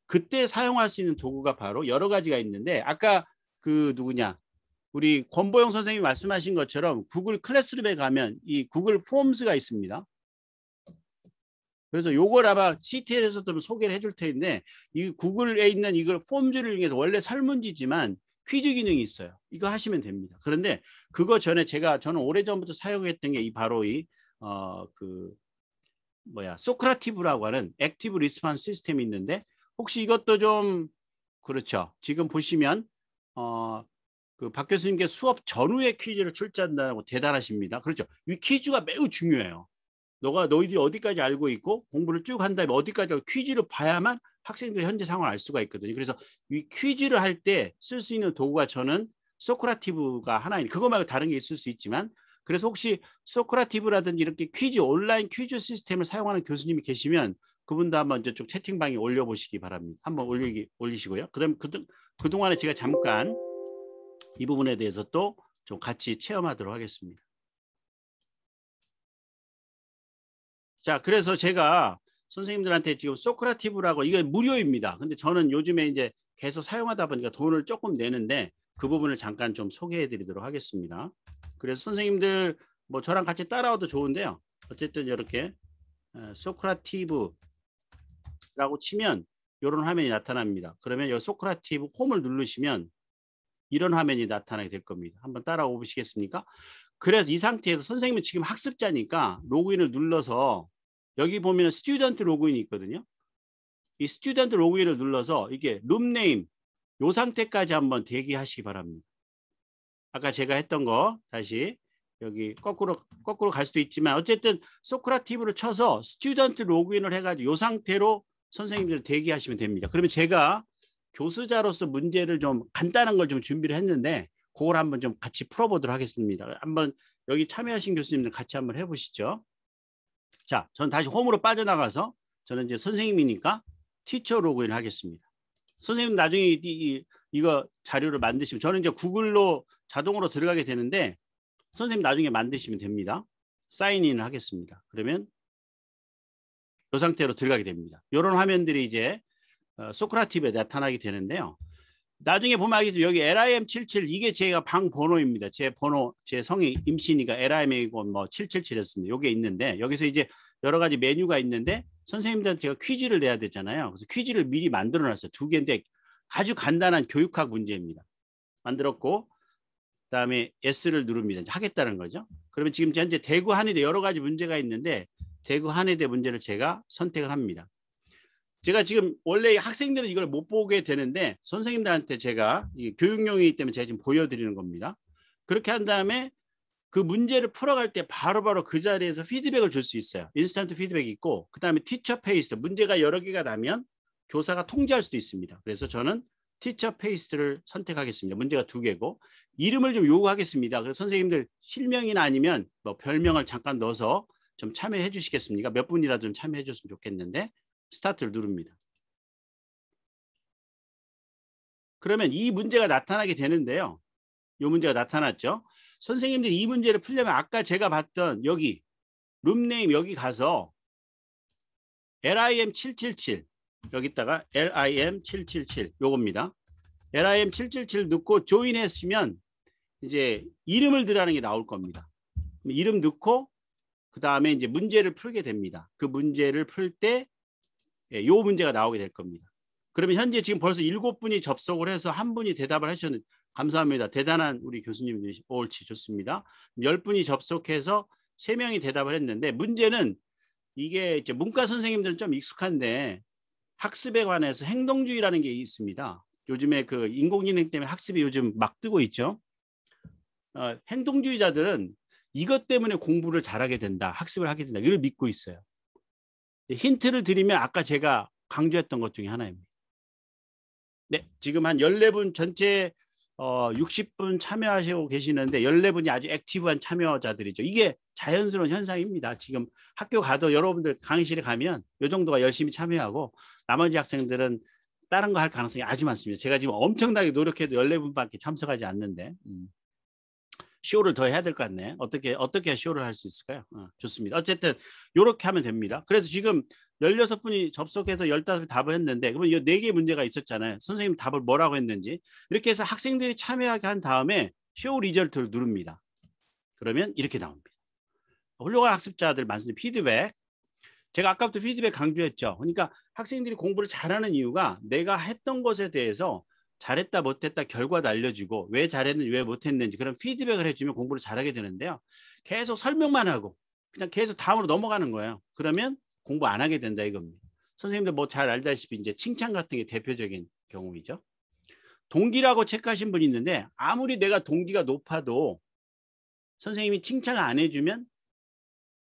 그때 사용할 수 있는 도구가 바로 여러 가지가 있는데 아까 그 누구냐 우리 권보영 선생님이 말씀하신 것처럼 구글 클래스룸에 가면 이 구글 폼스가 있습니다. 그래서 요걸 아마 CTL에서도 소개를 해줄 텐데 이 구글에 있는 이걸 폼즈를 이용해서 원래 설문지지만 퀴즈 기능이 있어요. 이거 하시면 됩니다. 그런데 그거 전에 저는 오래전부터 사용했던 게 바로 소크라티브라고 하는 액티브 리스폰스 시스템이 있는데 혹시 이것도 좀 그렇죠. 지금 보시면 그 박 교수님께 수업 전후에 퀴즈를 출제한다고 대단하십니다. 그렇죠. 이 퀴즈가 매우 중요해요. 너희들이 어디까지 알고 있고 공부를 쭉 한 다음에 어디까지 알고 퀴즈를 봐야만 학생들의 현재 상황을 알 수가 있거든요. 그래서 이 퀴즈를 할 때 쓸 수 있는 도구가 저는 소크라티브가 하나인 그거 말고 다른 게 있을 수 있지만 그래서 혹시 소크라티브라든지 이렇게 온라인 퀴즈 시스템을 사용하는 교수님이 계시면 그분도 한번 저쪽 채팅방에 올려보시기 바랍니다. 한번 올리시고요. 그다음 그동안에 제가 잠깐 이 부분에 대해서 또 좀 같이 체험하도록 하겠습니다. 자, 그래서 제가 선생님들한테 지금 소크라티브라고 이게 무료입니다. 근데 저는 요즘에 이제 계속 사용하다 보니까 돈을 조금 내는데 그 부분을 잠깐 좀 소개해 드리도록 하겠습니다. 그래서 선생님들 뭐 저랑 같이 따라와도 좋은데요. 어쨌든 이렇게 소크라티브라고 치면 이런 화면이 나타납니다. 그러면 이 소크라티브 홈을 누르시면 이런 화면이 나타나게 될 겁니다. 한번 따라와 보시겠습니까? 그래서 이 상태에서 선생님은 지금 학습자니까 로그인을 눌러서 여기 보면 스튜던트 로그인이 있거든요. 이 스튜던트 로그인을 눌러서 이게 룸네임 이 상태까지 한번 대기하시기 바랍니다. 아까 제가 했던 거 다시 여기 거꾸로 갈 수도 있지만 어쨌든 소크라티브를 쳐서 스튜던트 로그인을 해가지고 이 상태로 선생님들 대기하시면 됩니다. 그러면 제가 교수자로서 문제를 좀 간단한 걸 좀 준비를 했는데 그걸 한번 좀 같이 풀어보도록 하겠습니다. 한번 여기 참여하신 교수님들 같이 한번 해보시죠. 자, 저는 다시 홈으로 빠져나가서 저는 이제 선생님이니까 티처 로그인을 하겠습니다. 선생님 나중에 이거 자료를 만드시면 저는 이제 구글로 자동으로 들어가게 되는데 선생님 나중에 만드시면 됩니다. 사인인을 하겠습니다. 그러면 이 상태로 들어가게 됩니다. 이런 화면들이 이제 소크라티브에 나타나게 되는데요. 나중에 보면 알겠지만 여기 LIM77 이게 제가 방 번호입니다. 제 번호, 제 성이 임시니까 LIM이고 뭐 777이었습니다. 이게 있는데 여기서 이제 여러 가지 메뉴가 있는데 선생님들한테 제가 퀴즈를 내야 되잖아요. 그래서 퀴즈를 미리 만들어 놨어요. 2개인데 아주 간단한 교육학 문제입니다. 만들었고 그다음에 S를 누릅니다. 하겠다는 거죠. 그러면 지금 현재 대구 한의대 여러 가지 문제가 있는데 대구 한의대 문제를 제가 선택을 합니다. 제가 지금 원래 학생들은 이걸 못 보게 되는데 선생님들한테 제가 교육용이기 때문에 제가 지금 보여드리는 겁니다. 그렇게 한 다음에 그 문제를 풀어갈 때 바로바로 그 자리에서 피드백을 줄 수 있어요. 인스턴트 피드백이 있고 그다음에 티처 페이스트 문제가 여러 개가 나면 교사가 통제할 수도 있습니다. 그래서 저는 티처 페이스트를 선택하겠습니다. 문제가 2개고 이름을 좀 요구하겠습니다. 그래서 선생님들 실명이나 아니면 뭐 별명을 잠깐 넣어서 좀 참여해 주시겠습니까? 몇 분이라도 좀 참여해 줬으면 좋겠는데 스타트를 누릅니다. 그러면 이 문제가 나타나게 되는데요. 이 문제가 나타났죠. 선생님들이 이 문제를 풀려면 아까 제가 봤던 여기 룸네임 여기 가서 LIM777 여기다가 LIM777 요겁니다. LIM777 넣고 조인 했으면 이제 이름을 들라는 게 나올 겁니다. 이름 넣고 그 다음에 이제 문제를 풀게 됩니다. 그 문제를 풀 때 요 문제가 나오게 될 겁니다. 그러면 현재 지금 벌써 7분이 접속을 해서 1분이 대답을 하셨는데 감사합니다. 대단한 우리 교수님들이 옳지 좋습니다. 10분이 접속해서 3명이 대답을 했는데 문제는 이게 이제 문과 선생님들은 좀 익숙한데 학습에 관해서 행동주의라는 게 있습니다. 요즘에 그 인공지능 때문에 학습이 요즘 막 뜨고 있죠. 행동주의자들은 이것 때문에 공부를 잘하게 된다. 학습을 하게 된다. 이걸 믿고 있어요. 힌트를 드리면 아까 제가 강조했던 것 중에 하나입니다. 네, 지금 한 14분 전체 60분 참여하시고 계시는데 14분이 아주 액티브한 참여자들이죠. 이게 자연스러운 현상입니다. 지금 학교 가도 여러분들 강의실에 가면 이 정도가 열심히 참여하고 나머지 학생들은 다른 거 할 가능성이 아주 많습니다. 제가 지금 엄청나게 노력해도 14분밖에 참석하지 않는데 쇼를 더 해야 될 것 같네. 어떻게 쇼를 할 수 있을까요? 좋습니다. 어쨌든 이렇게 하면 됩니다. 그래서 지금 16분이 접속해서 15분 답을 했는데 그러면 이 4개 문제가 있었잖아요. 선생님 답을 뭐라고 했는지 이렇게 해서 학생들이 참여하게 한 다음에 쇼 리절트를 누릅니다. 그러면 이렇게 나옵니다. 훌륭한 학습자들 많습니다. 피드백. 제가 아까부터 피드백 강조했죠. 그러니까 학생들이 공부를 잘하는 이유가 내가 했던 것에 대해서 잘했다 못했다 결과도 알려주고 왜 잘했는지 왜 못했는지 그런 피드백을 해주면 공부를 잘하게 되는데요. 계속 설명만 하고 그냥 계속 다음으로 넘어가는 거예요. 그러면 공부 안 하게 된다 이겁니다. 선생님들 뭐 잘 알다시피 이제 칭찬 같은 게 대표적인 경우이죠. 동기라고 체크하신 분이 있는데 아무리 내가 동기가 높아도 선생님이 칭찬을 안 해주면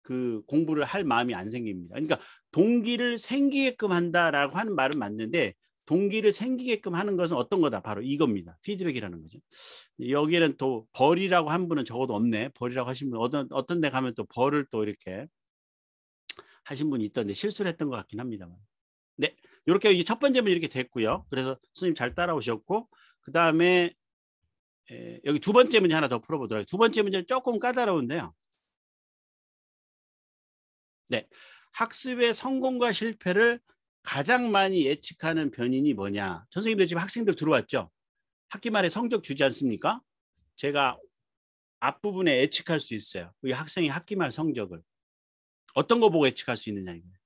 그 공부를 할 마음이 안 생깁니다. 그러니까 동기를 생기게끔 한다라고 하는 말은 맞는데 동기를 생기게끔 하는 것은 어떤 거다? 바로 이겁니다. 피드백이라는 거죠. 여기에는 또 벌이라고 한 분은 적어도 없네. 벌이라고 하신 분 어떤 데 가면 또 벌을 또 이렇게 하신 분이 있던데 실수를 했던 것 같긴 합니다만. 네, 이렇게 첫 번째 문 이렇게 됐고요. 그래서 선생님 잘 따라오셨고 그 다음에 여기 2번째 문제 하나 더 풀어보도록 하겠습니다. 2번째 문제는 조금 까다로운데요. 네, 학습의 성공과 실패를 가장 많이 예측하는 변인이 뭐냐. 선생님들 지금 학생들 들어왔죠. 학기 말에 성적 주지 않습니까? 제가 앞부분에 예측할 수 있어요. 이 학생의 학기 말 성적을 어떤 거 보고 예측할 수 있느냐 이거예요.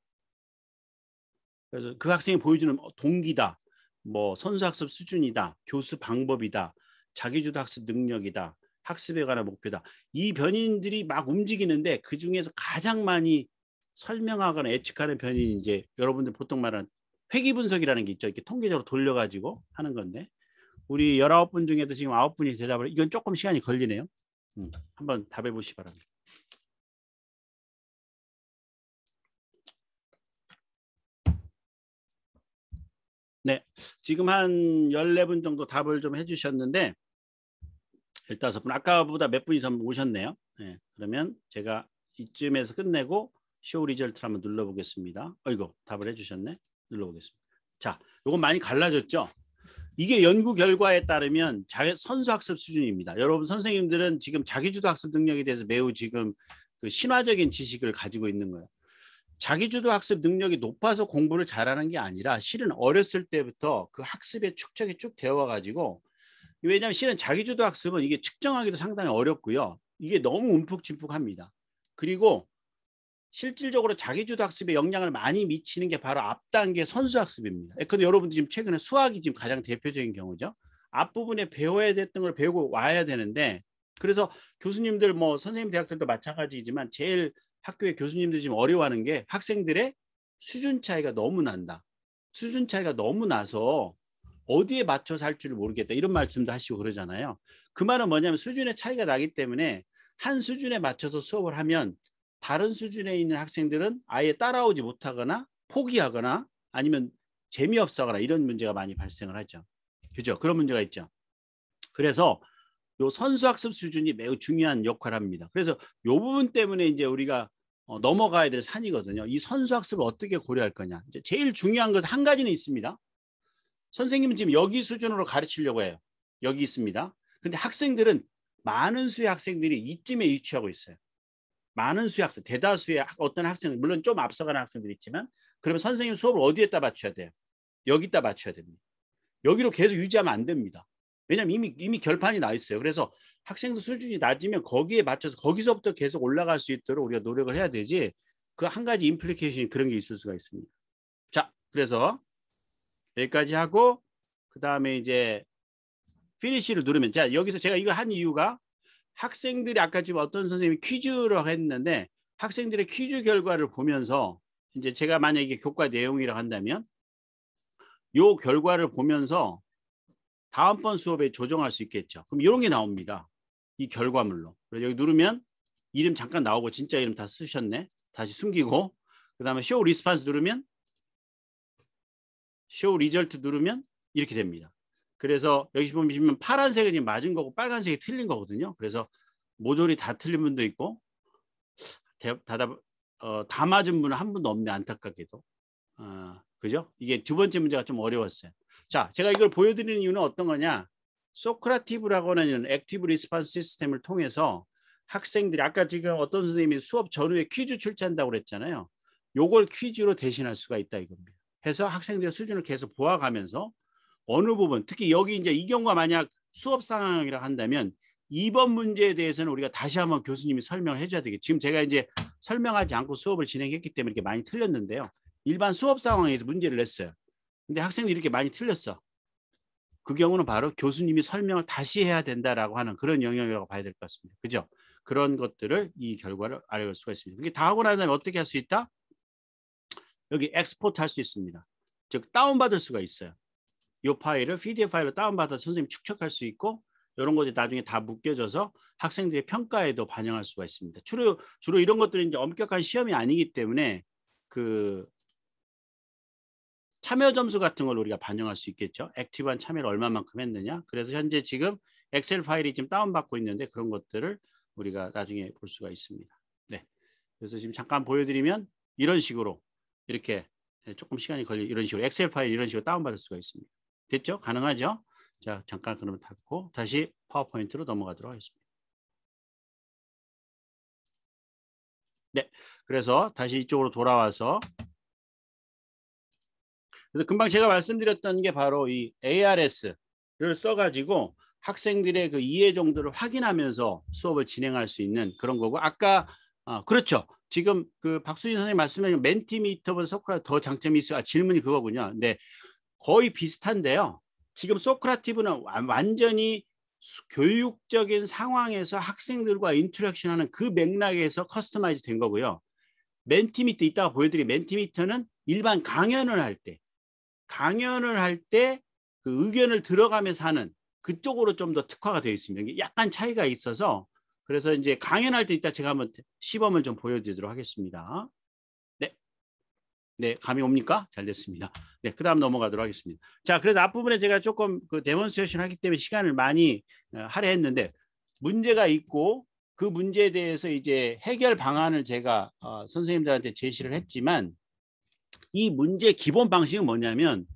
그래서 그 학생이 보여주는 동기다, 뭐 선수학습 수준이다, 교수 방법이다, 자기주도 학습 능력이다, 학습에 관한 목표다. 이 변인들이 막 움직이는데 그 중에서 가장 많이 설명하거나 예측하는 변인이 이제 여러분들 보통 말하는 회귀 분석이라는 게 있죠. 이렇게 통계적으로 돌려가지고 하는 건데 우리 19분 중에도 지금 9분이 대답을 이건 조금 시간이 걸리네요. 한번 답해 보시기 바랍니다. 네, 지금 한 14분 정도 답을 좀 해주셨는데 15분 아까보다 몇 분이 더 오셨네요. 네, 그러면 제가 이쯤에서 끝내고 쇼 리절트를 한번 눌러보겠습니다. 어이구 답을 해주셨네. 눌러보겠습니다. 자, 이건 많이 갈라졌죠. 이게 연구 결과에 따르면 선수학습 수준입니다. 여러분 선생님들은 지금 자기주도 학습 능력에 대해서 매우 지금 그 신화적인 지식을 가지고 있는 거예요. 자기주도 학습 능력이 높아서 공부를 잘하는 게 아니라 실은 어렸을 때부터 그 학습의 축적이 쭉 되어 와가지고 왜냐하면 실은 자기주도 학습은 이게 측정하기도 상당히 어렵고요. 이게 너무 움푹짐푹합니다. 그리고 실질적으로 자기주도 학습에 영향을 많이 미치는 게 바로 앞단계 선수학습입니다. 근데 여러분들 지금 최근에 수학이 지금 가장 대표적인 경우죠. 앞부분에 배워야 됐던 걸 배우고 와야 되는데 그래서 교수님들 뭐 선생님 대학들도 마찬가지지만 제일 학교의 교수님들이 지금 어려워하는 게 학생들의 수준 차이가 너무 난다. 수준 차이가 너무 나서 어디에 맞춰서 할 줄을 모르겠다 이런 말씀도 하시고 그러잖아요. 그 말은 뭐냐면 수준의 차이가 나기 때문에 한 수준에 맞춰서 수업을 하면 다른 수준에 있는 학생들은 아예 따라오지 못하거나 포기하거나 아니면 재미없어하거나 이런 문제가 많이 발생을 하죠. 그죠? 그런 문제가 있죠. 그래서 요 선수학습 수준이 매우 중요한 역할을 합니다. 그래서 요 부분 때문에 이제 우리가 넘어가야 될 산이거든요. 이 선수학습을 어떻게 고려할 거냐. 이제 제일 중요한 것은 한 가지는 있습니다. 선생님은 지금 여기 수준으로 가르치려고 해요. 여기 있습니다. 근데 학생들은 많은 수의 학생들이 이쯤에 위치하고 있어요. 많은 수의 학생, 대다수의 어떤 학생들, 물론 좀 앞서가는 학생들이 있지만 그러면 선생님 수업을 어디에다 맞춰야 돼요? 여기다 맞춰야 됩니다. 여기로 계속 유지하면 안 됩니다. 왜냐하면 이미 결판이 나 있어요. 그래서 학생들 수준이 낮으면 거기에 맞춰서 거기서부터 계속 올라갈 수 있도록 우리가 노력을 해야 되지 그 한 가지 임플리케이션이 그런 게 있을 수가 있습니다. 자, 그래서 여기까지 하고 그 다음에 이제 피니시를 누르면 자 여기서 제가 이거 한 이유가 학생들이 아까 지금 어떤 선생님이 퀴즈로 했는데 학생들의 퀴즈 결과를 보면서 이제 제가 만약에 교과 내용이라고 한다면 요 결과를 보면서 다음번 수업에 조정할 수 있겠죠. 그럼 이런 게 나옵니다. 이 결과물로. 그래서 여기 누르면 이름 잠깐 나오고 진짜 이름 다 쓰셨네. 다시 숨기고 그 다음에 쇼 리스판스 누르면 쇼 리절트 누르면 이렇게 됩니다. 그래서 여기 보시면 파란색이 지금 맞은 거고 빨간색이 틀린 거거든요. 그래서 모조리 다 틀린 분도 있고 다 맞은 분은 한 분도 없네 안타깝게도. 그죠? 이게 두 번째 문제가 좀 어려웠어요. 자, 제가 이걸 보여드리는 이유는 어떤 거냐? 소크라티브라고 하는 액티브 리스판스 시스템을 통해서 학생들이 아까 지금 어떤 선생님이 수업 전후에 퀴즈 출제한다고 그랬잖아요. 요걸 퀴즈로 대신할 수가 있다 이겁니다. 해서 학생들의 수준을 계속 보아가면서 어느 부분 특히 여기 이제 이 경우가 만약 수업 상황이라 한다면 2번 문제에 대해서는 우리가 다시 한번 교수님이 설명을 해줘야 되겠죠. 지금 제가 이제 설명하지 않고 수업을 진행했기 때문에 이렇게 많이 틀렸는데요. 일반 수업 상황에서 문제를 냈어요. 근데 학생들이 이렇게 많이 틀렸어. 그 경우는 바로 교수님이 설명을 다시 해야 된다라고 하는 그런 영역이라고 봐야 될 것 같습니다. 그죠? 그런 것들을 이 결과를 알 수가 있습니다. 이게 다 하고 난 다음에 어떻게 할 수 있다? 여기 엑스포트 할 수 있습니다. 즉 다운받을 수가 있어요. 이 파일을 PDF 파일로 다운받아서 선생님 축적할 수 있고 이런 것이 나중에 다 묶여져서 학생들의 평가에도 반영할 수가 있습니다. 주로 이런 것들은 이제 엄격한 시험이 아니기 때문에 그 참여 점수 같은 걸 우리가 반영할 수 있겠죠. 액티브한 참여를 얼마만큼 했느냐. 그래서 현재 지금 엑셀 파일이 지금 다운받고 있는데 그런 것들을 우리가 나중에 볼 수가 있습니다. 네. 그래서 지금 잠깐 보여드리면 이런 식으로 이렇게 조금 시간이 걸려 이런 식으로 엑셀 파일 이런 식으로 다운받을 수가 있습니다. 됐죠? 가능하죠? 자, 잠깐 그러면 닫고 다시 파워포인트로 넘어가도록 하겠습니다. 네. 그래서 다시 이쪽으로 돌아와서 그래서 금방 제가 말씀드렸던 게 바로 이 ARS를 써가지고 학생들의 그 이해 정도를 확인하면서 수업을 진행할 수 있는 그런 거고 아까 그렇죠. 지금 그 박수진 선생님 말씀하신 멘티미터보다 소크라티브 더 장점이 있어요. 질문이 그거군요. 네, 거의 비슷한데요. 지금 소크라티브는 완전히 교육적인 상황에서 학생들과 인터랙션하는 그 맥락에서 커스터마이즈 된 거고요. 멘티미터 이따가 보여드릴 멘티미터는 일반 강연을 할 때 그 의견을 들어가면서 하는 그쪽으로 좀 더 특화가 되어 있습니다. 약간 차이가 있어서 그래서 이제 강연할 때 이따 제가 한번 시범을 좀 보여드리도록 하겠습니다. 네, 네, 감이 옵니까? 잘 됐습니다. 네, 그 다음 넘어가도록 하겠습니다. 자, 그래서 앞부분에 제가 조금 그 데몬스트레이션 하기 때문에 시간을 많이 할애했는데 문제가 있고 그 문제에 대해서 이제 해결 방안을 제가 선생님들한테 제시를 했지만 이 문제의 기본 방식은 뭐냐면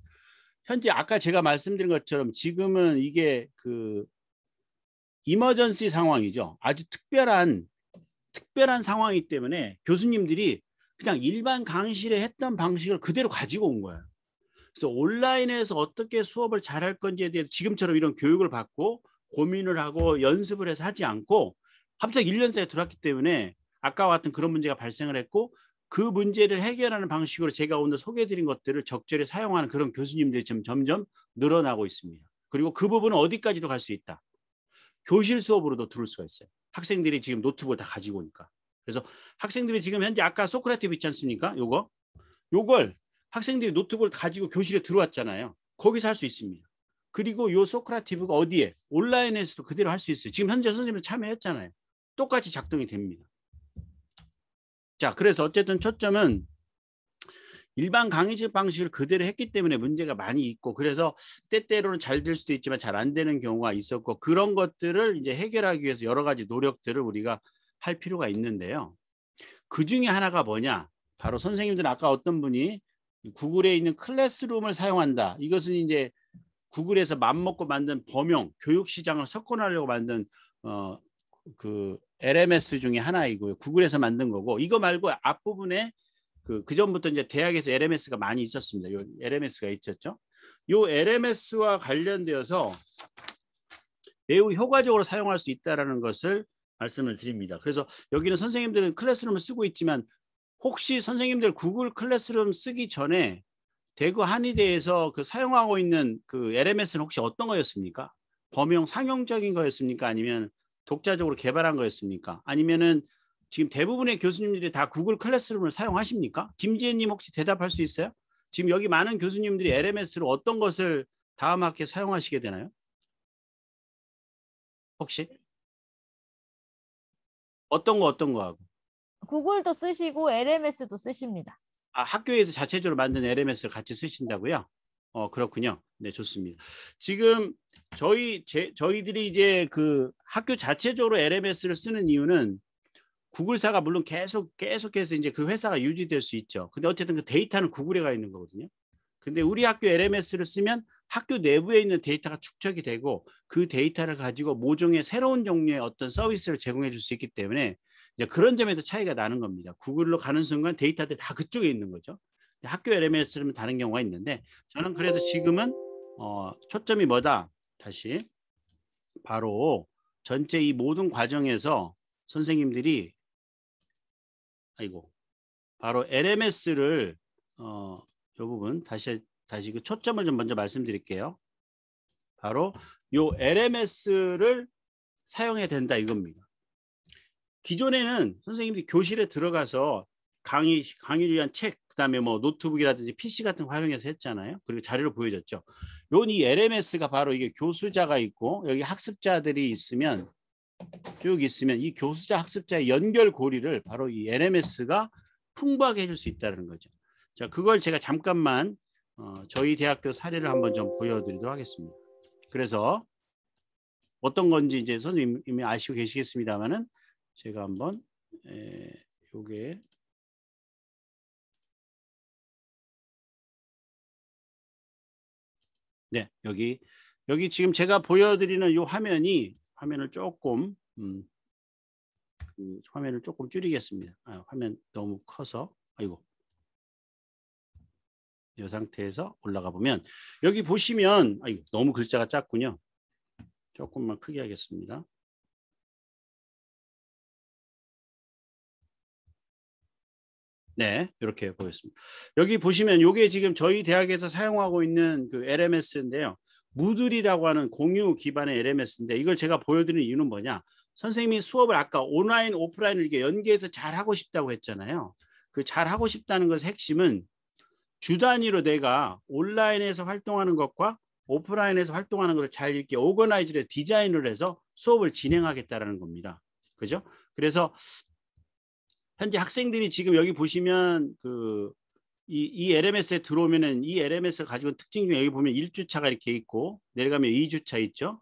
현재 아까 제가 말씀드린 것처럼 지금은 이게 그 이머전시 상황이죠. 아주 특별한 상황이기 때문에 교수님들이 그냥 일반 강의실에 했던 방식을 그대로 가지고 온 거예요. 그래서 온라인에서 어떻게 수업을 잘할 건지에 대해서 지금처럼 이런 교육을 받고 고민을 하고 연습을 해서 하지 않고 갑자기 1년 사이에 들어왔기 때문에 아까와 같은 그런 문제가 발생을 했고 그 문제를 해결하는 방식으로 제가 오늘 소개해드린 것들을 적절히 사용하는 그런 교수님들이 지금 점점 늘어나고 있습니다. 그리고 그 부분은 어디까지도 갈 수 있다. 교실 수업으로도 들을 수가 있어요. 학생들이 지금 노트북을 다 가지고 오니까. 그래서 학생들이 지금 현재 아까 소크라티브 있지 않습니까? 요걸 학생들이 노트북을 가지고 교실에 들어왔잖아요. 거기서 할 수 있습니다. 그리고 요 소크라티브가 어디에? 온라인에서도 그대로 할 수 있어요. 지금 현재 선생님도 참여했잖아요. 똑같이 작동이 됩니다. 자, 그래서 어쨌든 초점은 일반 강의식 방식을 그대로 했기 때문에 문제가 많이 있고, 그래서 때때로는 잘 될 수도 있지만 잘 안 되는 경우가 있었고, 그런 것들을 이제 해결하기 위해서 여러 가지 노력들을 우리가 할 필요가 있는데요. 그 중에 하나가 뭐냐? 바로 선생님들 아까 어떤 분이 구글에 있는 클래스룸을 사용한다. 이것은 이제 구글에서 맘먹고 만든 범용 교육 시장을 석권하려고 만든 그 LMS 중에 하나이고요. 구글에서 만든 거고, 이거 말고 앞부분에 그 전부터 이제 대학에서 LMS가 많이 있었습니다. 요 LMS가 있었죠. 요 LMS와 관련되어서 매우 효과적으로 사용할 수 있다라는 것을 말씀을 드립니다. 그래서 여기는 선생님들은 클래스룸을 쓰고 있지만, 혹시 선생님들 구글 클래스룸 쓰기 전에 대구 한의대에서 그 사용하고 있는 그 LMS는 혹시 어떤 거였습니까? 범용 상용적인 거였습니까? 아니면 독자적으로 개발한 거였습니까? 아니면은 지금 대부분의 교수님들이 다 구글 클래스룸을 사용하십니까? 김지혜님 혹시 대답할 수 있어요? 지금 여기 많은 교수님들이 LMS로 어떤 것을 다음 학기에 사용하시게 되나요? 혹시 어떤 거 하고? 구글도 쓰시고 LMS도 쓰십니다. 아, 학교에서 자체적으로 만든 LMS를 같이 쓰신다고요? 그렇군요. 네, 좋습니다. 지금 저희들이 이제 그 학교 자체적으로 LMS를 쓰는 이유는 구글사가 물론 계속해서 이제 그 회사가 유지될 수 있죠. 근데 어쨌든 그 데이터는 구글에 가 있는 거거든요. 근데 우리 학교 LMS를 쓰면 학교 내부에 있는 데이터가 축적이 되고, 그 데이터를 가지고 모종의 새로운 종류의 어떤 서비스를 제공해 줄 수 있기 때문에 이제 그런 점에서 차이가 나는 겁니다. 구글로 가는 순간 데이터들이 다 그쪽에 있는 거죠. 학교 LMS는 다른 경우가 있는데, 저는 그래서 지금은 초점이 뭐다? 다시 바로 전체 이 모든 과정에서 선생님들이 바로 LMS를 이 부분 다시 그 초점을 좀 먼저 말씀드릴게요. 바로 요 LMS를 사용해야 된다 이겁니다. 기존에는 선생님들이 교실에 들어가서 강의를 위한 책, 그다음에 뭐 노트북이라든지 PC 같은 거 활용해서 했잖아요. 그리고 자료를 보여줬죠. 이 LMS가 바로 이게 교수자가 있고 여기 학습자들이 있으면 쭉 있으면 이 교수자 학습자의 연결고리를 바로 이 LMS가 풍부하게 해줄 수 있다는 거죠. 자, 그걸 제가 잠깐만 저희 대학교 사례를 한번 좀 보여드리도록 하겠습니다. 그래서 어떤 건지 이제 선생님 이미 아시고 계시겠습니다만은 제가 한번 요게 네, 여기 지금 제가 보여드리는 요 화면을 조금 그 화면을 조금 줄이겠습니다. 화면 너무 커서 아이고. 이 상태에서 올라가 보면 여기 보시면 아이고, 너무 글자가 작군요. 조금만 크게 하겠습니다. 네, 이렇게 보겠습니다. 여기 보시면 이게 지금 저희 대학에서 사용하고 있는 그 LMS인데요. 무들이라고 하는 공유 기반의 LMS인데, 이걸 제가 보여드리는 이유는 뭐냐? 선생님이 수업을 아까 온라인, 오프라인을 이렇게 연계해서 잘 하고 싶다고 했잖아요. 그 잘 하고 싶다는 것의 핵심은 주 단위로 내가 온라인에서 활동하는 것과 오프라인에서 활동하는 것을 잘 이렇게 오거나이즈를 디자인을 해서 수업을 진행하겠다라는 겁니다. 그죠? 그래서 현재 학생들이 지금 여기 보시면 이 LMS에 들어오면은 이 LMS가 가지고 특징 중에 여기 보면 1주차가 이렇게 있고 내려가면 2주차 있죠.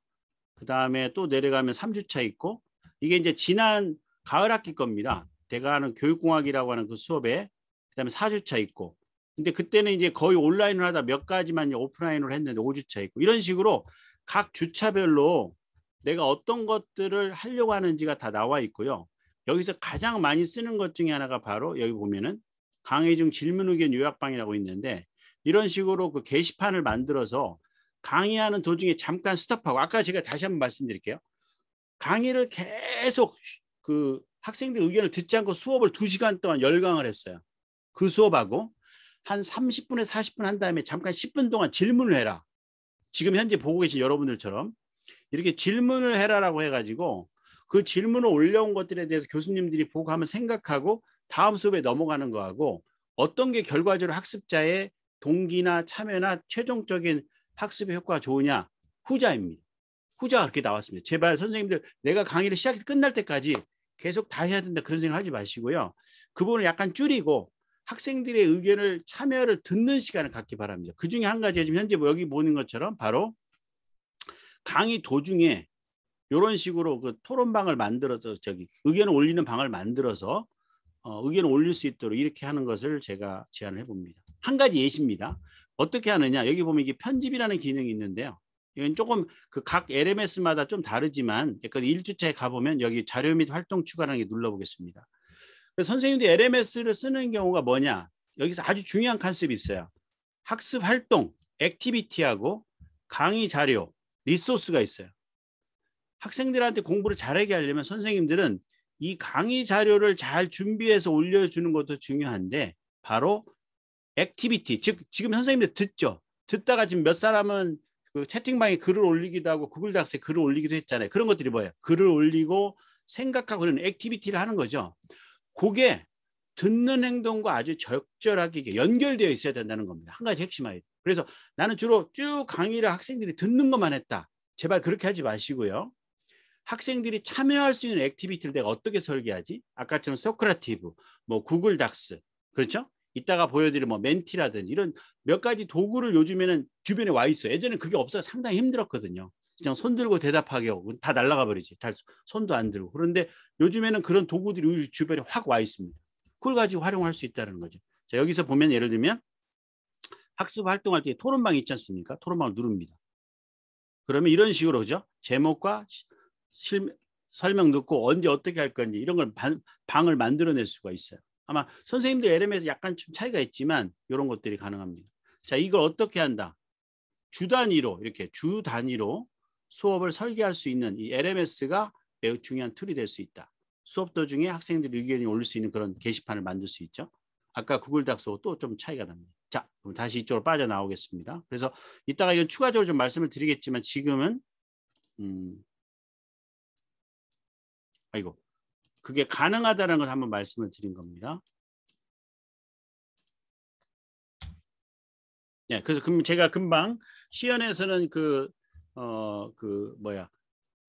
그 다음에 또 내려가면 3주차 있고, 이게 이제 지난 가을 학기 겁니다. 제가 하는 교육공학이라고 하는 그 수업에 그 다음에 4주차 있고, 근데 그때는 이제 거의 온라인을 하다 몇 가지만 오프라인으로 했는데 5주차 있고, 이런 식으로 각 주차별로 내가 어떤 것들을 하려고 하는지가 다 나와 있고요. 여기서 가장 많이 쓰는 것 중에 하나가 바로 여기 보면은 강의 중 질문 의견 요약방이라고 있는데, 이런 식으로 그 게시판을 만들어서 강의하는 도중에 잠깐 스톱하고, 아까 제가 다시 한번 말씀드릴게요. 강의를 계속 그 학생들 의견을 듣지 않고 수업을 2시간 동안 열강을 했어요. 그 수업하고 한 30분에 40분 한 다음에 잠깐 10분 동안 질문을 해라. 지금 현재 보고 계신 여러분들처럼 이렇게 질문을 해라라고 해가지고 그 질문을 올려온 것들에 대해서 교수님들이 보고 한번 생각하고 다음 수업에 넘어가는 거하고, 어떤 게 결과적으로 학습자의 동기나 참여나 최종적인 학습의 효과가 좋으냐? 후자입니다. 후자가 그렇게 나왔습니다. 제발 선생님들 내가 강의를 시작해서 끝날 때까지 계속 다 해야 된다 그런 생각 하지 마시고요. 그 부분을 약간 줄이고 학생들의 의견을 참여를 듣는 시간을 갖기 바랍니다. 그중에 한 가지가 지금 현재 여기 보는 것처럼 바로 강의 도중에 이런 식으로 그 토론방을 만들어서 의견을 올리는 방을 만들어서 의견을 올릴 수 있도록 이렇게 하는 것을 제가 제안을 해봅니다. 한 가지 예시입니다. 어떻게 하느냐? 여기 보면 이게 편집이라는 기능이 있는데요. 이건 조금 그 각 LMS마다 좀 다르지만 약간 1주차에 가보면 여기 자료 및 활동 추가라는 게 눌러보겠습니다. 선생님들 LMS를 쓰는 경우가 뭐냐? 여기서 아주 중요한 컨셉이 있어요. 학습 활동, 액티비티하고 강의 자료, 리소스가 있어요. 학생들한테 공부를 잘하게 하려면 선생님들은 이 강의 자료를 잘 준비해서 올려주는 것도 중요한데 바로 액티비티, 즉 지금 선생님들 듣죠? 듣다가 지금 몇 사람은 그 채팅방에 글을 올리기도 하고 구글 닥스에 글을 올리기도 했잖아요. 그런 것들이 뭐예요? 글을 올리고 생각하고 그런 액티비티를 하는 거죠. 그게 듣는 행동과 아주 적절하게 연결되어 있어야 된다는 겁니다. 한 가지 핵심 아이디어. 그래서 나는 주로 쭉 강의를 학생들이 듣는 것만 했다. 제발 그렇게 하지 마시고요. 학생들이 참여할 수 있는 액티비티를 내가 어떻게 설계하지? 아까처럼 소크라티브, 뭐 구글 닥스, 그렇죠? 이따가 보여드릴 뭐 멘티라든지 이런 몇 가지 도구를 요즘에는 주변에 와 있어요. 예전에는 그게 없어서 상당히 힘들었거든요. 그냥 손 들고 대답하기 하고 다 날아가 버리지. 다 손도 안 들고. 그런데 요즘에는 그런 도구들이 우리 주변에 확 와 있습니다. 그걸 가지고 활용할 수 있다는 거죠. 자, 여기서 보면 예를 들면 학습 활동할 때 토론방 있지 않습니까? 토론방을 누릅니다. 그러면 이런 식으로 그죠? 제목과 설명 듣고 언제 어떻게 할 건지 이런 걸 방을 만들어낼 수가 있어요. 아마 선생님들 LM에서 약간 좀 차이가 있지만 이런 것들이 가능합니다. 자, 이걸 어떻게 한다? 주 단위로 이렇게 주 단위로 수업을 설계할 수 있는 이 LMS가 매우 중요한 툴이 될 수 있다. 수업 도중에 학생들 의견이 올릴 수 있는 그런 게시판을 만들 수 있죠. 아까 구글 닥스하고 또 좀 차이가 납니다. 자, 그럼 다시 이쪽으로 빠져나오겠습니다. 그래서 이따가 이건 추가적으로 좀 말씀을 드리겠지만 지금은 그게 가능하다는 걸 한번 말씀을 드린 겁니다. 네, 그래서 제가 금방 시연에서는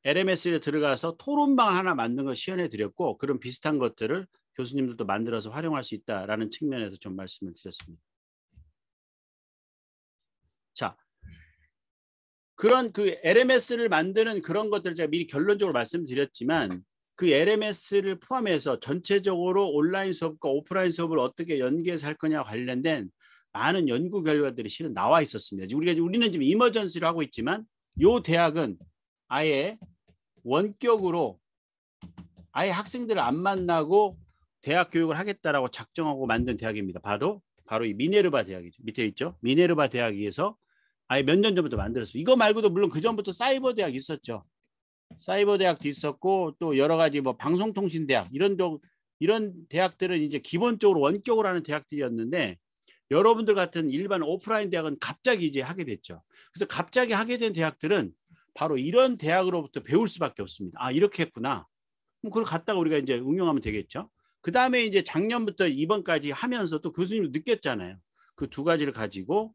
LMS에 들어가서 토론방 하나 만든 거 시연해 드렸고 그런 비슷한 것들을 교수님들도 만들어서 활용할 수 있다라는 측면에서 좀 말씀을 드렸습니다. 자, 그런 그 LMS를 만드는 그런 것들을 제가 미리 결론적으로 말씀드렸지만 그 LMS를 포함해서 전체적으로 온라인 수업과 오프라인 수업을 어떻게 연계해서 할 거냐 관련된 많은 연구 결과들이 실은 나와 있었습니다. 우리는 지금 이머전시를 하고 있지만 이 대학은 아예 원격으로 아예 학생들을 안 만나고 대학 교육을 하겠다라고 작정하고 만든 대학입니다. 바로 이 미네르바 대학이죠. 밑에 있죠. 미네르바 대학에서 아예 몇 년 전부터 만들었어요. 이거 말고도 물론 그 전부터 사이버 대학 있었죠. 사이버 대학도 있었고 또 여러 가지 뭐 방송통신 대학 이런 대학들은 이제 기본적으로 원격으로 하는 대학들이었는데 여러분들 같은 일반 오프라인 대학은 갑자기 이제 하게 됐죠. 그래서 갑자기 하게 된 대학들은 바로 이런 대학으로부터 배울 수밖에 없습니다. 아, 이렇게 했구나. 그럼 그걸 갖다가 우리가 이제 응용하면 되겠죠. 그 다음에 이제 작년부터 이번까지 하면서 또 교수님도 느꼈잖아요. 그 두 가지를 가지고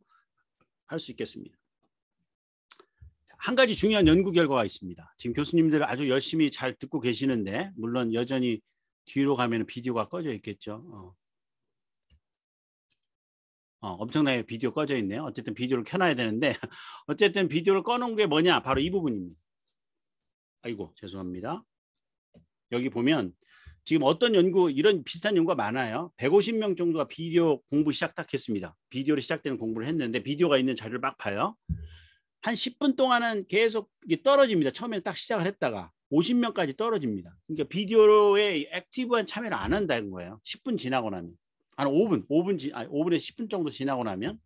할 수 있겠습니다. 한 가지 중요한 연구 결과가 있습니다. 지금 교수님들 아주 열심히 잘 듣고 계시는데 물론 여전히 뒤로 가면 비디오가 꺼져 있겠죠. 엄청나게 비디오 꺼져 있네요. 어쨌든 비디오를 켜놔야 되는데 어쨌든 비디오를 꺼놓은 게 뭐냐? 바로 이 부분입니다. 아이고 죄송합니다. 여기 보면 지금 어떤 연구 이런 비슷한 연구가 많아요. 150명 정도가 비디오 공부 시작했습니다. 비디오로 시작되는 공부를 했는데 비디오가 있는 자료를 막 봐요. 한 10분 동안은 계속 이게 떨어집니다. 처음에 딱 시작을 했다가 50명까지 떨어집니다. 그러니까 비디오에 액티브한 참여를 안 한다는 거예요. 10분 지나고 나면. 한 5분에서 10분 정도 지나고 나면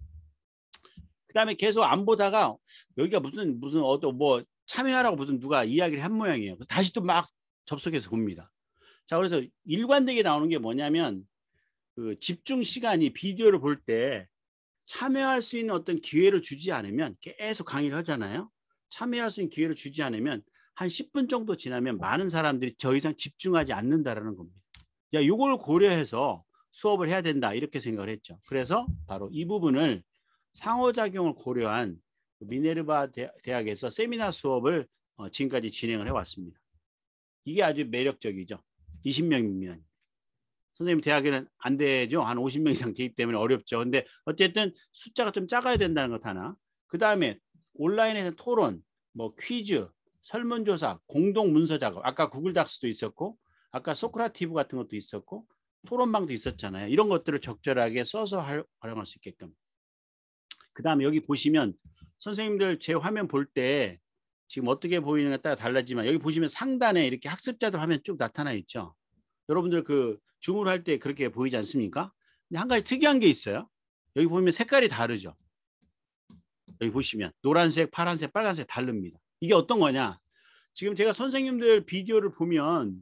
그다음에 계속 안 보다가 여기가 무슨 뭐 참여하라고 무슨 누가 이야기를 한 모양이에요. 그래서 다시 또 막 접속해서 봅니다. 자, 그래서 일관되게 나오는 게 뭐냐면 그 집중 시간이 비디오를 볼 때 참여할 수 있는 어떤 기회를 주지 않으면 계속 강의를 하잖아요. 참여할 수 있는 기회를 주지 않으면 한 10분 정도 지나면 많은 사람들이 더 이상 집중하지 않는다라는 겁니다. 야, 이걸 고려해서 수업을 해야 된다 이렇게 생각을 했죠. 그래서 바로 이 부분을 상호작용을 고려한 미네르바 대학에서 세미나 수업을 지금까지 진행을 해왔습니다. 이게 아주 매력적이죠. 20명이면. 선생님 대학에는 안 되죠. 한 50명 이상 되기 때문에 어렵죠. 근데 어쨌든 숫자가 좀 작아야 된다는 것 하나. 그 다음에 온라인에서 토론, 뭐 퀴즈, 설문조사, 공동 문서 작업. 아까 구글 닥스도 있었고, 아까 소크라티브 같은 것도 있었고, 토론방도 있었잖아요. 이런 것들을 적절하게 써서 활용할 수 있게끔. 그 다음에 여기 보시면 선생님들 제 화면 볼 때 지금 어떻게 보이는가 따라 달라지만 여기 보시면 상단에 이렇게 학습자들 화면 쭉 나타나 있죠. 여러분들 그 줌을 할 때 그렇게 보이지 않습니까? 근데 한 가지 특이한 게 있어요. 여기 보면 색깔이 다르죠. 여기 보시면 노란색, 파란색, 빨간색 다릅니다. 이게 어떤 거냐? 지금 제가 선생님들 비디오를 보면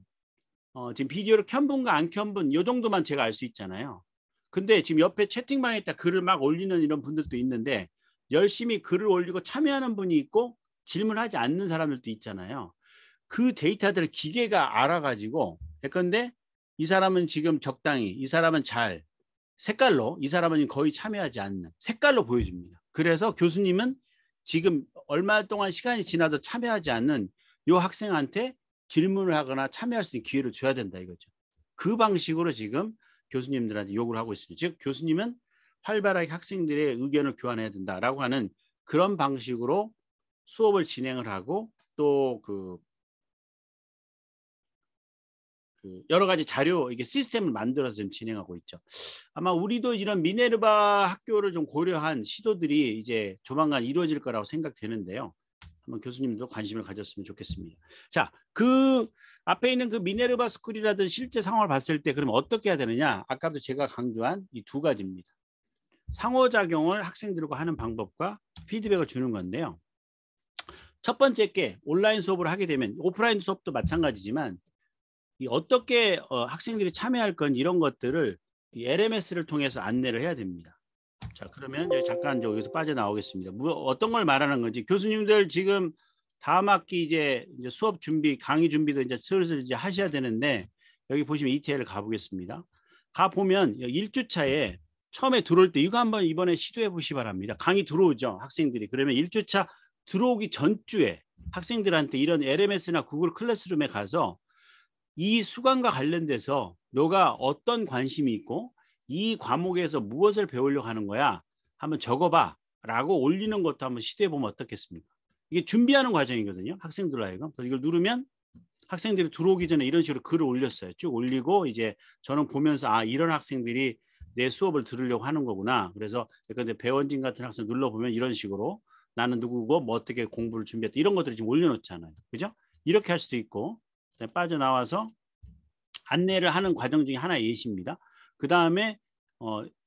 지금 비디오를 켠 분과 안 켠 분 이 정도만 제가 알 수 있잖아요. 근데 지금 옆에 채팅방에다 글을 막 올리는 이런 분들도 있는데 열심히 글을 올리고 참여하는 분이 있고 질문하지 않는 사람들도 있잖아요. 그 데이터들을 기계가 알아가지고 예컨대 이 사람은 지금 적당히, 이 사람은 잘, 색깔로, 이 사람은 거의 참여하지 않는 색깔로 보여줍니다. 그래서 교수님은 지금 얼마 동안 시간이 지나도 참여하지 않는 이 학생한테 질문을 하거나 참여할 수 있는 기회를 줘야 된다 이거죠. 그 방식으로 지금 교수님들한테 요구를 하고 있습니다. 즉 교수님은 활발하게 학생들의 의견을 교환해야 된다라고 하는 그런 방식으로 수업을 진행을 하고 또 여러 가지 자료 이게 시스템을 만들어서 좀 진행하고 있죠. 아마 우리도 이런 미네르바 학교를 좀 고려한 시도들이 이제 조만간 이루어질 거라고 생각되는데요. 한번 교수님도 관심을 가졌으면 좋겠습니다. 자, 그 앞에 있는 그 미네르바 스쿨이라든 실제 상황을 봤을 때 그러면 어떻게 해야 되느냐? 아까도 제가 강조한 이 두 가지입니다. 상호작용을 학생들과 하는 방법과 피드백을 주는 건데요. 첫 번째 게 온라인 수업을 하게 되면 오프라인 수업도 마찬가지지만 어떻게 학생들이 참여할 건지 이런 것들을 이 LMS를 통해서 안내를 해야 됩니다. 자, 그러면 잠깐 여기서 빠져나오겠습니다. 어떤 걸 말하는 건지 교수님들 지금 다음 학기 이제 수업 준비, 강의 준비도 이제 슬슬 이제 하셔야 되는데 여기 보시면 ETL을 가보겠습니다. 가보면 1주차에 처음에 들어올 때 이거 한번 이번에 시도해 보시기 바랍니다. 강의 들어오죠, 학생들이. 그러면 1주차 들어오기 전주에 학생들한테 이런 LMS나 구글 클래스룸에 가서 이 수강과 관련돼서 너가 어떤 관심이 있고 이 과목에서 무엇을 배우려고 하는 거야 한번 적어봐 라고 올리는 것도 한번 시도해 보면 어떻겠습니까? 이게 준비하는 과정이거든요. 학생들 하여금. 그래서 이걸 누르면 학생들이 들어오기 전에 이런 식으로 글을 올렸어요. 쭉 올리고 이제 저는 보면서 아 이런 학생들이 내 수업을 들으려고 하는 거구나. 그래서 근데 배원진 같은 학생 눌러보면 이런 식으로 나는 누구고 뭐 어떻게 공부를 준비했다 이런 것들을 지금 올려놓잖아요. 그죠? 이렇게 할 수도 있고 빠져나와서 안내를 하는 과정 중에 하나의 예시입니다. 그 다음에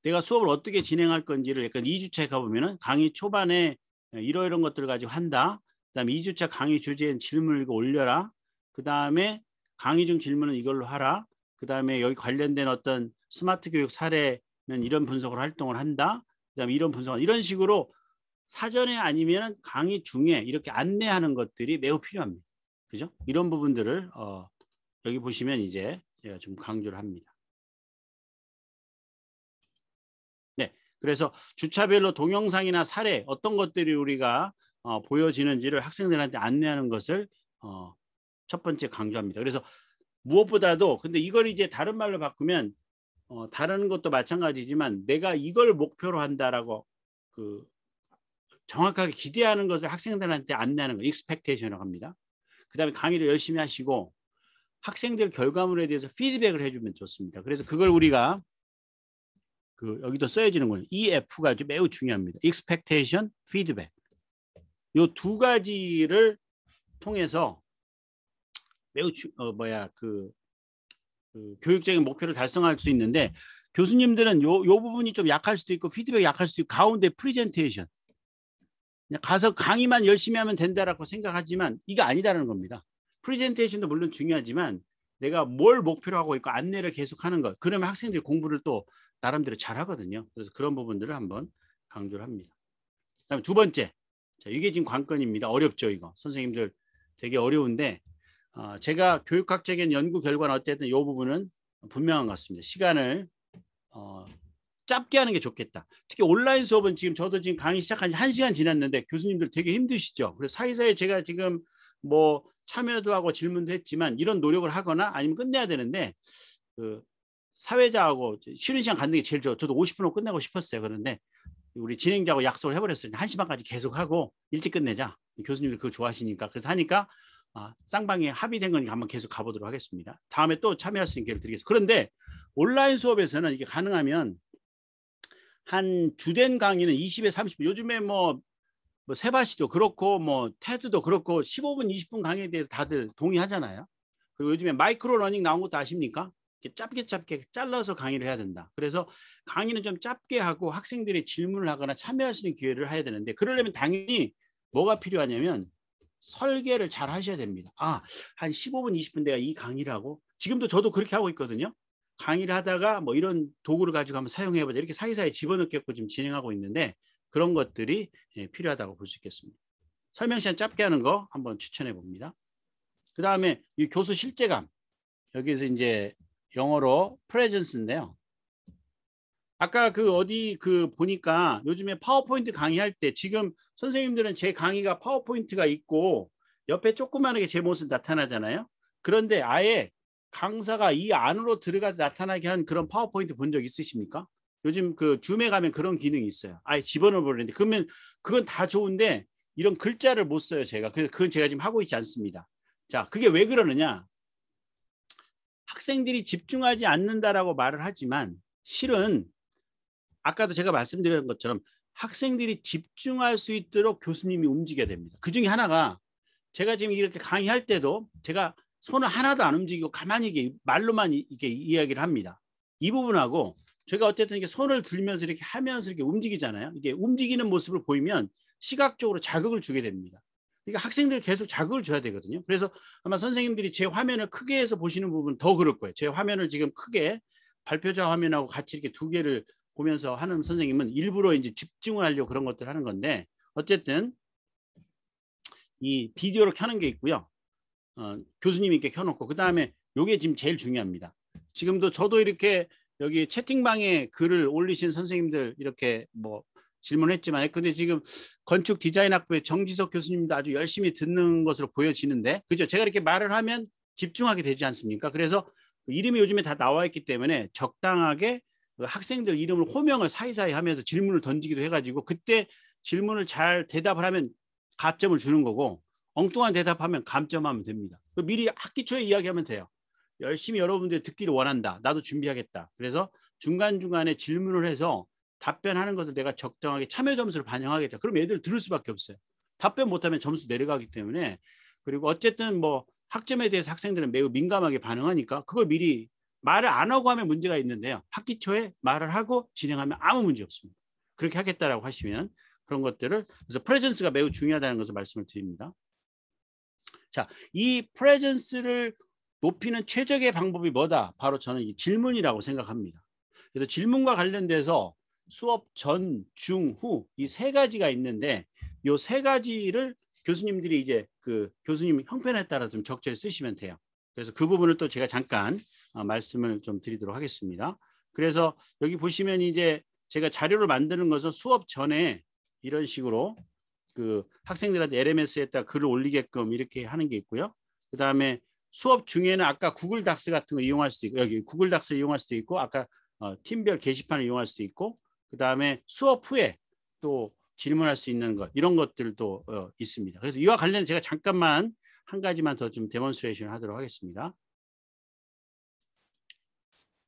내가 수업을 어떻게 진행할 건지를 약간 2주차에 가보면은 강의 초반에 이런 것들을 가지고 한다. 그 다음에 2주차 강의 주제엔 질문을 올려라. 그 다음에 강의 중 질문은 이걸로 하라. 그 다음에 여기 관련된 어떤 스마트 교육 사례는 이런 분석으로 활동을 한다. 그 다음에 이런 분석, 이런 식으로 사전에 아니면 강의 중에 이렇게 안내하는 것들이 매우 필요합니다. 그죠? 이런 부분들을 여기 보시면 이제 제가 좀 강조를 합니다. 네, 그래서 주차별로 동영상이나 사례 어떤 것들이 우리가 보여지는지를 학생들한테 안내하는 것을 첫 번째 강조합니다. 그래서 무엇보다도 근데 이걸 이제 다른 말로 바꾸면 다른 것도 마찬가지지만 내가 이걸 목표로 한다라고 정확하게 기대하는 것을 학생들한테 안내하는 거 익스펙테이션이라고 합니다. 그 다음에 강의를 열심히 하시고 학생들 결과물에 대해서 피드백을 해주면 좋습니다. 그래서 그걸 우리가 여기도 써야지는 거예요. EF가 매우 중요합니다. Expectation, Feedback. 이 두 가지를 통해서 매우 교육적인 목표를 달성할 수 있는데 교수님들은 요 부분이 좀 약할 수도 있고 피드백이 약할 수도 있고 가운데 프리젠테이션. 그냥 가서 강의만 열심히 하면 된다라고 생각하지만 이게 아니다라는 겁니다. 프레젠테이션도 물론 중요하지만 내가 뭘 목표로 하고 있고 안내를 계속하는 것. 그러면 학생들이 공부를 또 나름대로 잘하거든요. 그래서 그런 부분들을 한번 강조를 합니다. 그다음에 두 번째. 자, 이게 지금 관건입니다. 어렵죠, 이거. 선생님들 되게 어려운데 제가 교육학적인 연구 결과는 어쨌든 이 부분은 분명한 것 같습니다. 시간을 짧게 하는 게 좋겠다. 특히 온라인 수업은 지금 저도 지금 강의 시작한 지 1시간 지났는데 교수님들 되게 힘드시죠. 그래서 사이사이 제가 지금 뭐 참여도 하고 질문도 했지만 이런 노력을 하거나 아니면 끝내야 되는데 그 사회자하고 쉬는 시간 갖는 게 제일 좋아요. 저도 50분으로 끝내고 싶었어요. 그런데 우리 진행자하고 약속을 해버렸어요. 1시 반까지 계속 하고 일찍 끝내자. 교수님들 그거 좋아하시니까. 그래서 하니까 쌍방에 합의된 거니까 한번 계속 가보도록 하겠습니다. 다음에 또 참여할 수 있는 기회를 드리겠습니다. 그런데 온라인 수업에서는 이게 가능하면 한 주된 강의는 20에 30분. 요즘에 뭐 세바시도 그렇고 뭐 테드도 그렇고 15분, 20분 강의에 대해서 다들 동의하잖아요. 그리고 요즘에 마이크로 러닝 나온 것도 아십니까? 짧게 잘라서 강의를 해야 된다. 그래서 강의는 좀 짧게 하고 학생들이 질문을 하거나 참여할 수 있는 기회를 해야 되는데 그러려면 당연히 뭐가 필요하냐면 설계를 잘 하셔야 됩니다. 한 15분, 20분 내가 이 강의를 하고 지금도 저도 그렇게 하고 있거든요. 강의를 하다가 뭐 이런 도구를 가지고 한번 사용해보자 이렇게 사이사이 집어넣겠고 지금 진행하고 있는데 그런 것들이 필요하다고 볼 수 있겠습니다. 설명 시간 짧게 하는 거 한번 추천해 봅니다. 그 다음에 이 교수 실제감 여기서 이제 영어로 presence인데요. 아까 어디 보니까 요즘에 파워포인트 강의할 때 지금 선생님들은 제 강의가 파워포인트가 있고 옆에 조그만하게 제 모습 나타나잖아요. 그런데 아예 강사가 이 안으로 들어가서 나타나게 한 그런 파워포인트 본 적 있으십니까? 요즘 줌에 가면 그런 기능이 있어요. 아예 집어넣어 버리는데 그러면 그건 다 좋은데 이런 글자를 못 써요 제가. 그래서 그건 제가 지금 하고 있지 않습니다. 자, 그게 왜 그러느냐? 학생들이 집중하지 않는다라고 말을 하지만 실은 아까도 제가 말씀드린 것처럼 학생들이 집중할 수 있도록 교수님이 움직여야 됩니다. 그중에 하나가 제가 지금 이렇게 강의할 때도 제가 손을 하나도 안 움직이고 가만히 이게 말로만 이렇게 이야기를 합니다. 이 부분하고 제가 어쨌든 이렇게 손을 들면서 이렇게 하면서 이렇게 움직이잖아요. 이게 움직이는 모습을 보이면 시각적으로 자극을 주게 됩니다. 그러니까 학생들 계속 자극을 줘야 되거든요. 그래서 아마 선생님들이 제 화면을 크게 해서 보시는 부분 더 그럴 거예요. 제 화면을 지금 크게 발표자 화면하고 같이 이렇게 두 개를 보면서 하는 선생님은 일부러 이제 집중을 하려고 그런 것들 하는 건데 어쨌든 이 비디오를 켜는 게 있고요. 교수님이 이렇게 켜놓고 그 다음에 이게 지금 제일 중요합니다. 지금도 저도 이렇게 여기 채팅방에 글을 올리신 선생님들 이렇게 뭐 질문했지만 근데 지금 건축 디자인 학부의 정지석 교수님도 아주 열심히 듣는 것으로 보여지는데 그죠? 제가 이렇게 말을 하면 집중하게 되지 않습니까? 그래서 이름이 요즘에 다 나와 있기 때문에 적당하게 학생들 이름을 호명을 사이사이 하면서 질문을 던지기도 해가지고 그때 질문을 잘 대답을 하면 가점을 주는 거고 엉뚱한 대답하면 감점하면 됩니다. 미리 학기 초에 이야기하면 돼요. 열심히 여러분들이 듣기를 원한다. 나도 준비하겠다. 그래서 중간중간에 질문을 해서 답변하는 것을 내가 적정하게 참여 점수를 반영하겠다. 그럼 애들 들을 수밖에 없어요. 답변 못하면 점수 내려가기 때문에 그리고 어쨌든 뭐 학점에 대해서 학생들은 매우 민감하게 반응하니까 그걸 미리 말을 안 하고 하면 문제가 있는데요. 학기 초에 말을 하고 진행하면 아무 문제 없습니다. 그렇게 하겠다라고 하시면 그런 것들을 그래서 프레젠스가 매우 중요하다는 것을 말씀을 드립니다. 자, 이 프레젠스를 높이는 최적의 방법이 뭐다? 바로 저는 이 질문이라고 생각합니다. 그래서 질문과 관련돼서 수업 전, 중, 후 이 세 가지가 있는데 이 세 가지를 교수님들이 이제 교수님 형편에 따라 좀 적절히 쓰시면 돼요. 그래서 그 부분을 또 제가 잠깐 말씀을 좀 드리도록 하겠습니다. 그래서 여기 보시면 이제 제가 자료를 만드는 것은 수업 전에 이런 식으로 학생들한테 LMS에다 글을 올리게끔 이렇게 하는 게 있고요. 그 다음에 수업 중에는 아까 구글 닥스 같은 거 이용할 수도 있고 여기 구글 닥스 이용할 수도 있고 아까 팀별 게시판을 이용할 수도 있고 그 다음에 수업 후에 또 질문할 수 있는 것 이런 것들도 있습니다. 그래서 이와 관련 제가 잠깐만 한 가지만 더 좀 데몬스트레이션 하도록 하겠습니다.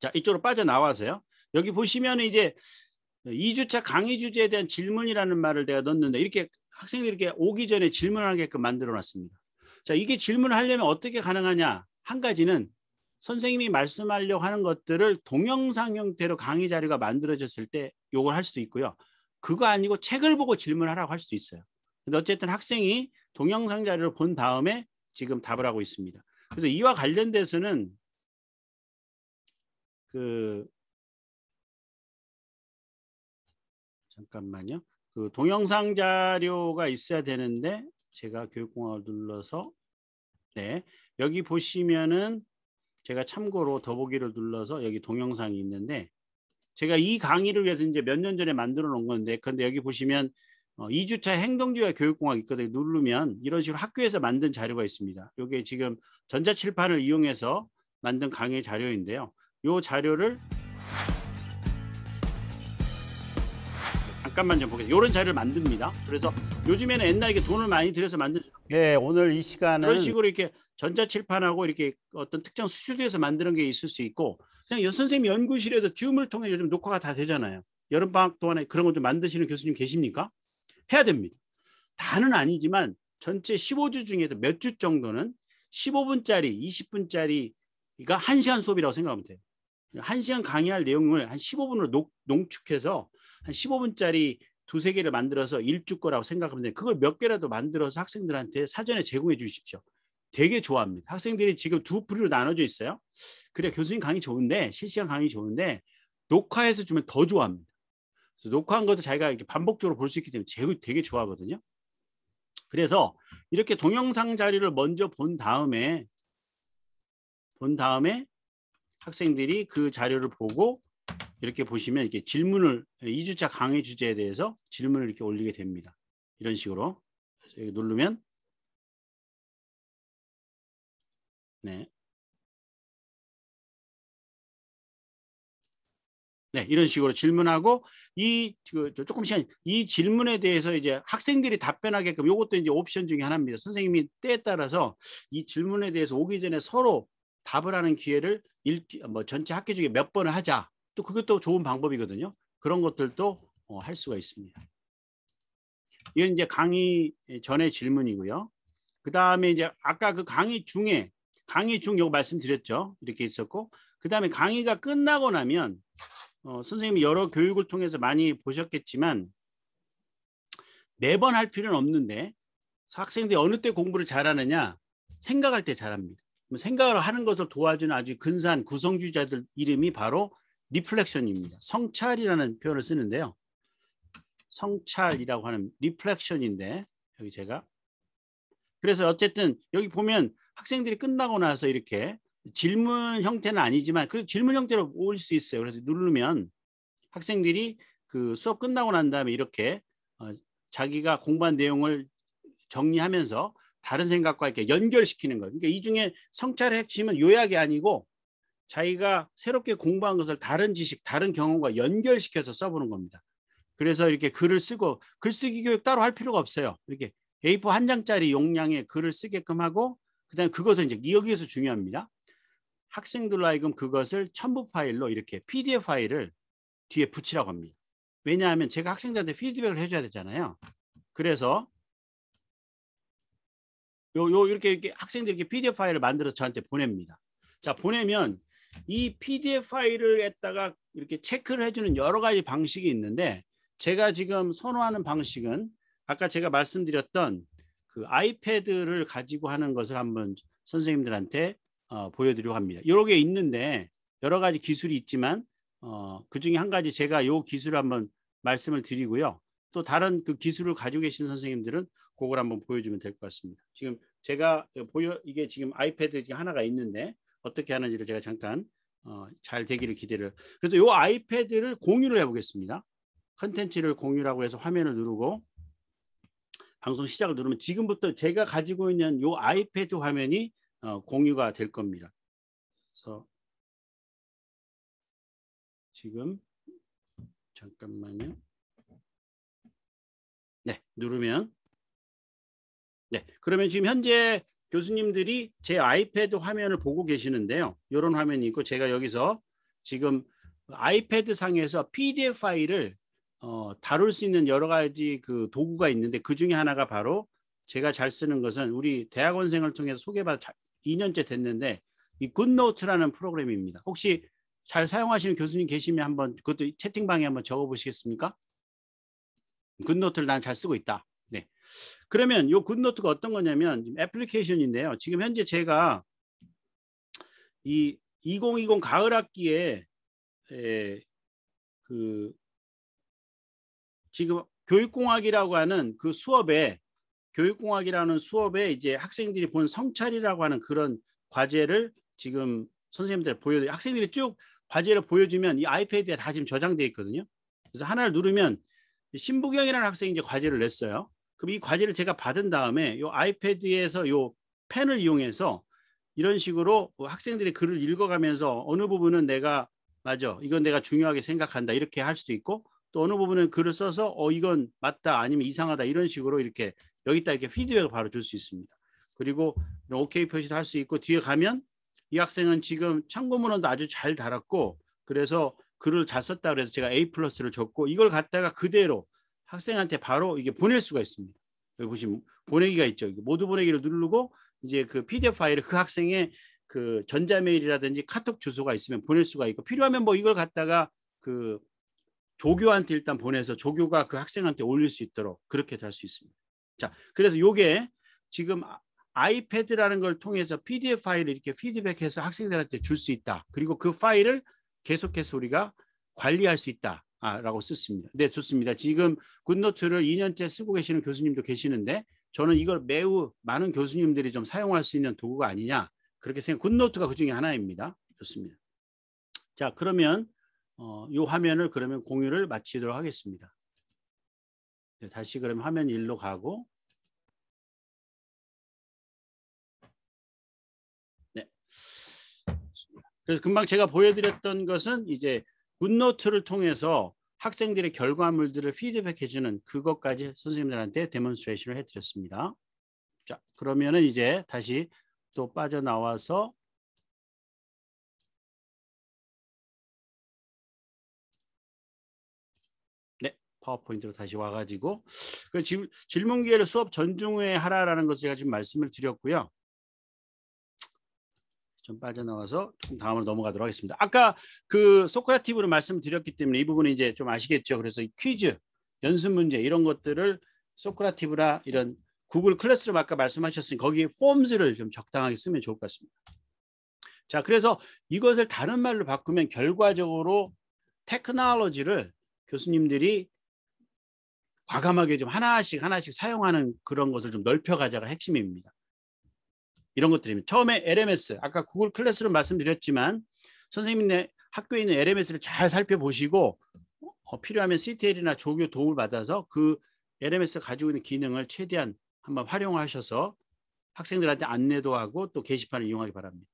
자, 이쪽으로 빠져나와서요. 여기 보시면 이제 2주차 강의 주제에 대한 질문이라는 말을 내가 넣었는데 이렇게 학생들이 이렇게 오기 전에 질문하게끔 만들어 놨습니다. 자, 이게 질문을 하려면 어떻게 가능하냐? 한 가지는 선생님이 말씀하려고 하는 것들을 동영상 형태로 강의 자료가 만들어졌을 때 요걸 할 수도 있고요. 그거 아니고 책을 보고 질문하라고 할 수도 있어요. 근데 어쨌든 학생이 동영상 자료를 본 다음에 지금 답을 하고 있습니다. 그래서 이와 관련돼서는 잠깐만요. 동영상 자료가 있어야 되는데 제가 교육공학을 눌러서 네 여기 보시면은 제가 참고로 더보기를 눌러서 여기 동영상이 있는데 제가 이 강의를 위해서 이제 몇 년 전에 만들어 놓은 건데, 그런데 여기 보시면 2주차 행동지와 교육공학 있거든요. 누르면 이런 식으로 학교에서 만든 자료가 있습니다. 이게 지금 전자칠판을 이용해서 만든 강의 자료인데요. 이 자료를 잠깐만 좀 보겠습니다. 이런 자료를 만듭니다. 그래서 요즘에는 옛날에 이렇게 돈을 많이 들여서 만든, 네, 오늘 이 시간은 이런 식으로 이렇게 전자칠판하고 이렇게 어떤 특정 스튜디오에서 만드는 게 있을 수 있고, 그냥 선생님 연구실에서 줌을 통해 요즘 녹화가 다 되잖아요. 여름방학 동안에 그런 거 좀 만드시는 교수님 계십니까? 해야 됩니다. 다는 아니지만 전체 15주 중에서 몇 주 정도는 15분짜리, 20분짜리가 1시간 수업이라고 생각하면 돼요. 1시간 강의할 내용을 한 15분으로 농축해서 한 15분짜리 두세 개를 만들어서 1주 거라고 생각하면 돼요. 그걸 몇 개라도 만들어서 학생들한테 사전에 제공해 주십시오. 되게 좋아합니다. 학생들이 지금 두 부류로 나눠져 있어요. 그래, 교수님 강의 좋은데, 실시간 강의 좋은데 녹화해서 주면 더 좋아합니다. 그래서 녹화한 것도 자기가 이렇게 반복적으로 볼 수 있기 때문에 되게 좋아하거든요. 그래서 이렇게 동영상 자료를 먼저 본 다음에 학생들이 그 자료를 보고 이렇게 보시면 이렇게 질문을 2주차 강의 주제에 대해서 질문을 이렇게 올리게 됩니다. 이런 식으로 여기 누르면 네. 네, 이런 식으로 질문하고 조금 시간 이 질문에 대해서 이제 학생들이 답변하게끔 이것도 이제 옵션 중에 하나입니다. 선생님이 때에 따라서 이 질문에 대해서 오기 전에 서로 답을 하는 기회를 전체 학기 중에 몇 번을 하자. 또 그것도 좋은 방법이거든요. 그런 것들도 할 수가 있습니다. 이건 이제 강의 전의 질문이고요. 그 다음에 이제 아까 그 강의 중 요거 말씀드렸죠. 이렇게 있었고, 그 다음에 강의가 끝나고 나면 선생님이 여러 교육을 통해서 많이 보셨겠지만 매번 할 필요는 없는데 학생들이 어느 때 공부를 잘하느냐, 생각할 때 잘합니다. 생각을 하는 것을 도와주는 아주 근사한 구성주의자들 이름이 바로 리플렉션입니다. 성찰이라는 표현을 쓰는데요. 성찰이라고 하는 리플렉션인데, 여기 제가 그래서 어쨌든 여기 보면 학생들이 끝나고 나서 이렇게 질문 형태는 아니지만 그래도 질문 형태로 올 수 있어요. 그래서 누르면 학생들이 그 수업 끝나고 난 다음에 이렇게 자기가 공부한 내용을 정리하면서 다른 생각과 이렇게 연결시키는 거예요. 그러니까 이 중에 성찰의 핵심은 요약이 아니고 자기가 새롭게 공부한 것을 다른 지식, 다른 경험과 연결시켜서 써보는 겁니다. 그래서 이렇게 글을 쓰고, 글쓰기 교육 따로 할 필요가 없어요. 이렇게 A4 한 장짜리 용량의 글을 쓰게끔 하고, 그다음에 그것은 이제 여기에서 중요합니다. 학생들로 하여금 그것을 첨부 파일로 이렇게 PDF 파일을 뒤에 붙이라고 합니다. 왜냐하면 제가 학생들한테 피드백을 해줘야 되잖아요. 그래서 이렇게 학생들이 이렇게 PDF 파일을 만들어서 저한테 보냅니다. 자, 보내면 이 PDF 파일을 갖다가 이렇게 체크를 해주는 여러 가지 방식이 있는데, 제가 지금 선호하는 방식은 아까 제가 말씀드렸던 그 아이패드를 가지고 하는 것을 한번 선생님들한테 보여드리려고 합니다. 여러 개 있는데 여러 가지 기술이 있지만 그 중에 한 가지 제가 이 기술을 한번 말씀을 드리고요. 또 다른 그 기술을 가지고 계시는 선생님들은 그걸 한번 보여주면 될 것 같습니다. 지금 제가 이게 지금 아이패드 하나가 있는데 어떻게 하는지를 제가 잠깐 잘 되기를 기대를. 그래서 이 아이패드를 공유를 해보겠습니다. 컨텐츠를 공유라고 해서 화면을 누르고 방송 시작을 누르면 지금부터 제가 가지고 있는 이 아이패드 화면이 공유가 될 겁니다. 그래서 지금 잠깐만요. 네, 누르면 네, 그러면 지금 현재 교수님들이 제 아이패드 화면을 보고 계시는데요. 이런 화면이 있고 제가 여기서 지금 아이패드 상에서 PDF 파일을 다룰 수 있는 여러 가지 그 도구가 있는데 그 중에 하나가 바로 제가 잘 쓰는 것은 우리 대학원생을 통해서 소개받아 2년째 됐는데 이 굿노트라는 프로그램입니다. 혹시 잘 사용하시는 교수님 계시면 한번 그것도 채팅방에 한번 적어 보시겠습니까? 굿노트를 난 잘 쓰고 있다. 네. 그러면 이 굿노트가 어떤 거냐면 애플리케이션인데요. 지금 현재 제가 이 2020 가을 학기에 그 지금 교육공학이라고 하는 그 수업에 이제 학생들이 본 성찰이라고 하는 그런 과제를 지금 선생님들 보여드려요. 학생들이 쭉 과제를 보여주면 이 아이패드에 다 지금 저장되어 있거든요. 그래서 하나를 누르면 신부경이라는 학생이 이제 과제를 냈어요. 그럼 이 과제를 제가 받은 다음에 이 아이패드에서 이 펜을 이용해서 이런 식으로 학생들이 글을 읽어가면서 어느 부분은 내가 맞아, 이건 내가 중요하게 생각한다 이렇게 할 수도 있고, 또 어느 부분은 글을 써서 이건 맞다 아니면 이상하다 이런 식으로 이렇게 여기다 이렇게 피드백을 바로 줄 수 있습니다. 그리고 오케이 표시도 할 수 있고, 뒤에 가면 이 학생은 지금 참고문헌도 아주 잘 달았고 그래서 글을 잘 썼다 그래서 제가 A+를 줬고, 이걸 갖다가 그대로 학생한테 바로 이게 보낼 수가 있습니다. 여기 보시면 보내기가 있죠. 모두 보내기를 누르고 이제 그 PDF 파일을 그 학생의 그 전자메일이라든지 카톡 주소가 있으면 보낼 수가 있고, 필요하면 뭐 이걸 갖다가 그 조교한테 일단 보내서 조교가 그 학생한테 올릴 수 있도록 그렇게 할 수 있습니다. 자, 그래서 요게 지금 아이패드라는 걸 통해서 PDF 파일을 이렇게 피드백해서 학생들한테 줄 수 있다. 그리고 그 파일을 계속해서 우리가 관리할 수 있다. 라고 썼습니다. 네, 좋습니다. 지금 굿노트를 2년째 쓰고 계시는 교수님도 계시는데 저는 이걸 매우 많은 교수님들이 좀 사용할 수 있는 도구가 아니냐 그렇게 생각. 굿노트가 그 중에 하나입니다. 좋습니다. 자, 그러면 이 화면을 그러면 공유를 마치도록 하겠습니다. 네, 다시 그러면 화면 1로 가고, 네. 그래서 금방 제가 보여드렸던 것은 이제 굿노트를 통해서 학생들의 결과물들을 피드백해주는 그것까지 선생님들한테 데몬스트레이션을 해드렸습니다. 자, 그러면은 이제 다시 또 빠져나와서 네, 파워포인트로 다시 와가지고 그 질문 기회를 수업 전중에 하라라는 것을 제가 지금 말씀을 드렸고요. 좀 빠져나와서 좀 다음으로 넘어가도록 하겠습니다. 아까 그 소크라티브로 말씀드렸기 때문에 이 부분은 이제 좀 아시겠죠. 그래서 이 퀴즈, 연습 문제 이런 것들을 소크라티브나 이런 구글 클래스룸 아까 말씀하셨으니 거기에 폼즈를 좀 적당하게 쓰면 좋을 것 같습니다. 자, 그래서 이것을 다른 말로 바꾸면 결과적으로 테크놀로지를 교수님들이 과감하게 좀 하나씩 사용하는 그런 것을 좀 넓혀가자가 핵심입니다. 이런 것들입니다. 처음에 LMS, 아까 구글 클래스룸 말씀드렸지만 선생님네 학교에 있는 LMS를 잘 살펴보시고 필요하면 CTL이나 조교 도움을 받아서 그 LMS가 가지고 있는 기능을 최대한 한번 활용하셔서 학생들한테 안내도 하고 또 게시판을 이용하기 바랍니다.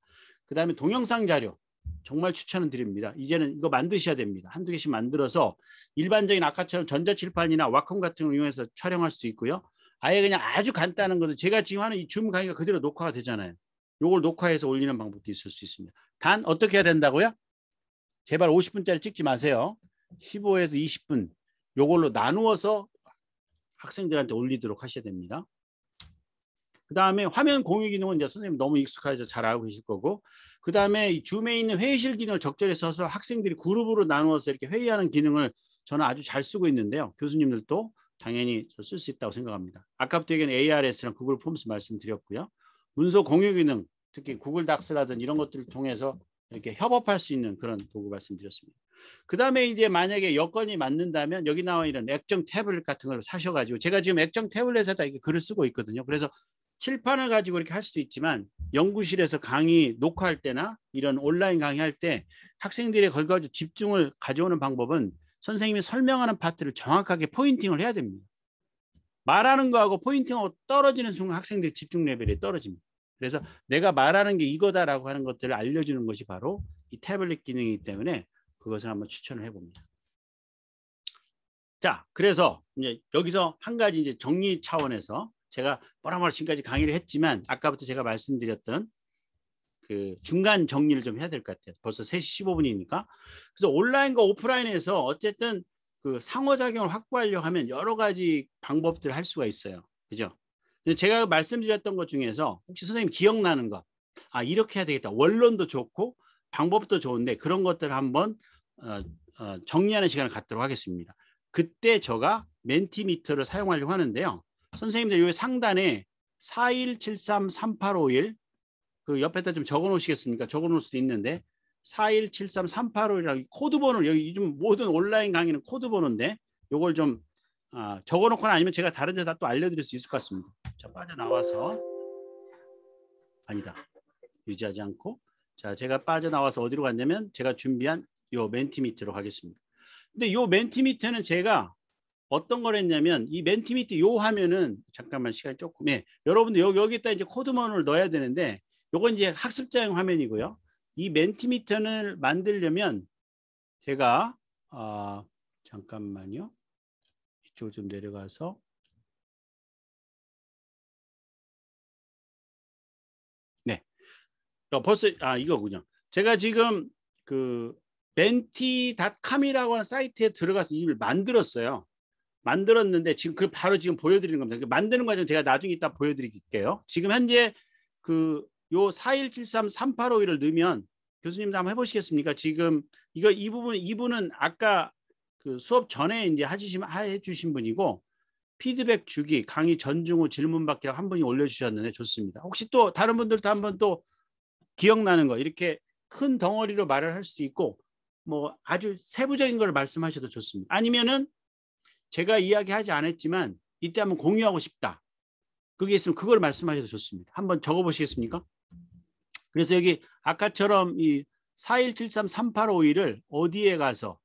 그 다음에 동영상 자료 정말 추천을 드립니다. 이제는 이거 만드셔야 됩니다. 한두 개씩 만들어서 일반적인 아까처럼 전자칠판이나 와콤 같은 걸 이용해서 촬영할 수 있고요. 아예 그냥 아주 간단한 것은 제가 지금 하는 이 줌 강의가 그대로 녹화가 되잖아요. 이걸 녹화해서 올리는 방법도 있을 수 있습니다. 단 어떻게 해야 된다고요? 제발 50분짜리 찍지 마세요. 15에서 20분 이걸로 나누어서 학생들한테 올리도록 하셔야 됩니다. 그 다음에 화면 공유 기능은 이제 선생님 너무 익숙하죠. 잘 알고 계실 거고. 그 다음에 이 줌에 있는 회의실 기능을 적절히 써서 학생들이 그룹으로 나누어서 이렇게 회의하는 기능을 저는 아주 잘 쓰고 있는데요. 교수님들도 당연히 쓸 수 있다고 생각합니다. 아까부터 얘기한 ARS랑 구글 폼스 말씀드렸고요. 문서 공유 기능, 특히 구글 닥스라든지 이런 것들을 통해서 이렇게 협업할 수 있는 그런 도구 말씀드렸습니다. 그 다음에 이제 만약에 여건이 맞는다면 여기 나와 있는 액정 태블릿 같은 걸 사셔가지고 제가 지금 액정 태블릿에다 이렇게 글을 쓰고 있거든요. 그래서 칠판을 가지고 이렇게 할 수도 있지만 연구실에서 강의 녹화할 때나 이런 온라인 강의할 때 학생들의 걸 가지고 집중을 가져오는 방법은 선생님이 설명하는 파트를 정확하게 포인팅을 해야 됩니다. 말하는 거하고 포인팅하고 떨어지는 순간 학생들의 집중 레벨이 떨어집니다. 그래서 내가 말하는 게 이거다라고 하는 것들을 알려주는 것이 바로 이 태블릿 기능이기 때문에 그것을 한번 추천을 해봅니다. 자, 그래서 이제 여기서 한 가지 이제 정리 차원에서 제가 뭐라 지금까지 강의를 했지만 아까부터 제가 말씀드렸던 그 중간 정리를 좀 해야 될 것 같아요. 벌써 3시 15분이니까. 그래서 온라인과 오프라인에서 어쨌든 그 상호작용을 확보하려고 하면 여러 가지 방법들을 할 수가 있어요. 그죠? 제가 말씀드렸던 것 중에서 혹시 선생님 기억나는 거, 이렇게 해야 되겠다. 원론도 좋고 방법도 좋은데 그런 것들을 한번 정리하는 시간을 갖도록 하겠습니다. 그때 제가 멘티미터를 사용하려고 하는데요. 선생님들 여기 상단에 41733851 그 옆에다 좀 적어 놓으시겠습니까? 적어 놓을 수도 있는데 41733851이라고 코드 번호를 여기 요즘 모든 온라인 강의는 코드 번호인데 요걸 좀 적어 놓거나 아니면 제가 다른 데다 또 알려드릴 수 있을 것 같습니다. 자, 빠져나와서 아니다. 유지하지 않고 자, 제가 빠져나와서 어디로 갔냐면 제가 준비한 요 멘티미터로 가겠습니다. 근데 요 멘티미터는 제가 어떤 걸 했냐면 이 멘티미터 요 화면은 잠깐만 시간이 조금 여러분들 여기다 이제 코드먼을 넣어야 되는데 요건 이제 학습자용 화면이고요. 이 멘티미터를 만들려면 제가 잠깐만요. 이쪽으로 좀 내려가서 네. 벌써 이거군요. 제가 지금 그 menti.com이라고 하는 사이트에 들어가서 이걸 만들었어요. 만들었는데 지금 그걸 바로 지금 보여드리는 겁니다. 만드는 과정 제가 나중에 이따 보여드릴게요. 지금 현재 그 요 4173-3851을 넣으면 교수님도 한번 해보시겠습니까? 지금 이분은 아까 그 수업 전에 이제 해주신 분이고 피드백 주기, 강의 전중 후 질문 받기라고 한 분이 올려주셨는데 좋습니다. 혹시 또 다른 분들도 한번 또 기억나는 거 이렇게 큰 덩어리로 말을 할 수도 있고 뭐 아주 세부적인 걸 말씀하셔도 좋습니다. 아니면은 제가 이야기하지 않았지만 이때 한번 공유하고 싶다. 그게 있으면 그걸 말씀하셔도 좋습니다. 한번 적어보시겠습니까? 그래서 여기 아까처럼 이 4173-3851을 어디에 가서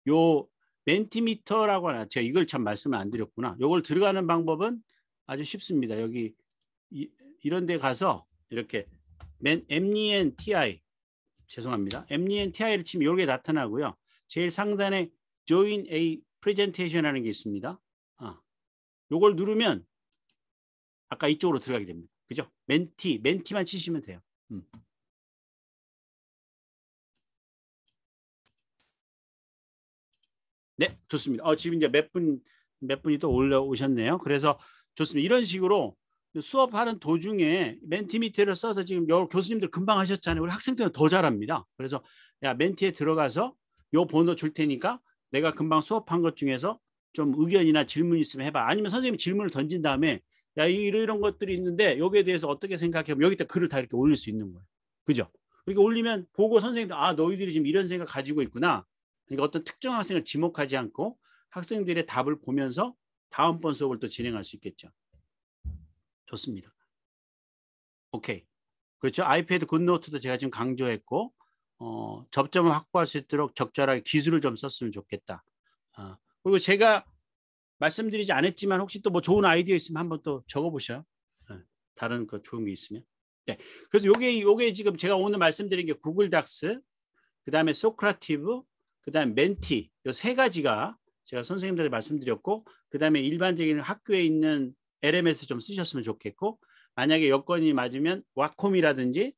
요 멘티미터라고 하나 제가 이걸 참 말씀을 안 드렸구나. 요걸 들어가는 방법은 아주 쉽습니다. 여기 이런 데 가서 이렇게 MENTI 죄송합니다. MENTI를 치면 이게 나타나고요. 제일 상단에 Join a Presentation 하는 게 있습니다. 요걸 누르면 아까 이쪽으로 들어가게 됩니다. 그죠? 멘티만 치시면 돼요. 네, 좋습니다. 지금 이제 몇 분이 또 올라오셨네요. 그래서 좋습니다. 이런 식으로 수업하는 도중에 멘티미터를 써서 지금 교수님들 금방 하셨잖아요. 우리 학생들은 더 잘합니다. 그래서 야 멘티에 들어가서 요 번호 줄 테니까 내가 금방 수업한 것 중에서 좀 의견이나 질문 있으면 해봐. 아니면 선생님이 질문을 던진 다음에 야 이런 것들이 있는데 여기에 대해서 어떻게 생각해? 여기다 글을 다 이렇게 올릴 수 있는 거예요. 그죠? 그러니까 올리면 보고 선생님도 너희들이 지금 이런 생각 가지고 있구나. 그러니까 어떤 특정 학생을 지목하지 않고 학생들의 답을 보면서 다음번 수업을 또 진행할 수 있겠죠. 좋습니다. 오케이. 그렇죠. 아이패드 굿노트도 제가 지금 강조했고 접점을 확보할 수 있도록 적절하게 기술을 좀 썼으면 좋겠다. 그리고 제가 말씀드리지 않았지만 혹시 또 뭐 좋은 아이디어 있으면 한번 또 적어보셔요. 다른 거 좋은 게 있으면. 네. 그래서 요게 지금 제가 오늘 말씀드린 게 구글 닥스, 그 다음에 소크라티브, 그 다음에 멘티 요 세 가지가 제가 선생님들한테 말씀드렸고 그 다음에 일반적인 학교에 있는 LMS 좀 쓰셨으면 좋겠고 만약에 여건이 맞으면 와콤이라든지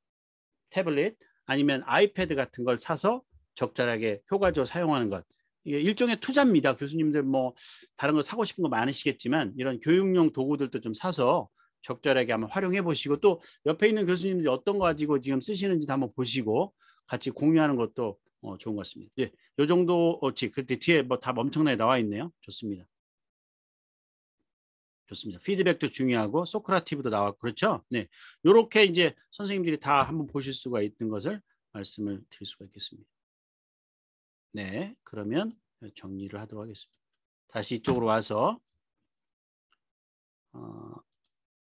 태블릿 아니면 아이패드 같은 걸 사서 적절하게 효과적으로 사용하는 것. 이게 일종의 투자입니다. 교수님들 뭐 다른 거 사고 싶은 거 많으시겠지만 이런 교육용 도구들도 좀 사서 적절하게 한번 활용해 보시고 또 옆에 있는 교수님들이 어떤 거 가지고 지금 쓰시는지 한번 보시고 같이 공유하는 것도 좋은 것 같습니다. 예, 요 정도 그때 뒤에 뭐 답 엄청나게 나와 있네요. 좋습니다. 좋습니다. 피드백도 중요하고 소크라티브도 나왔고 그렇죠? 네, 요렇게 이제 선생님들이 다 한번 보실 수가 있는 것을 말씀을 드릴 수가 있겠습니다. 네, 그러면 정리를 하도록 하겠습니다. 다시 이쪽으로 와서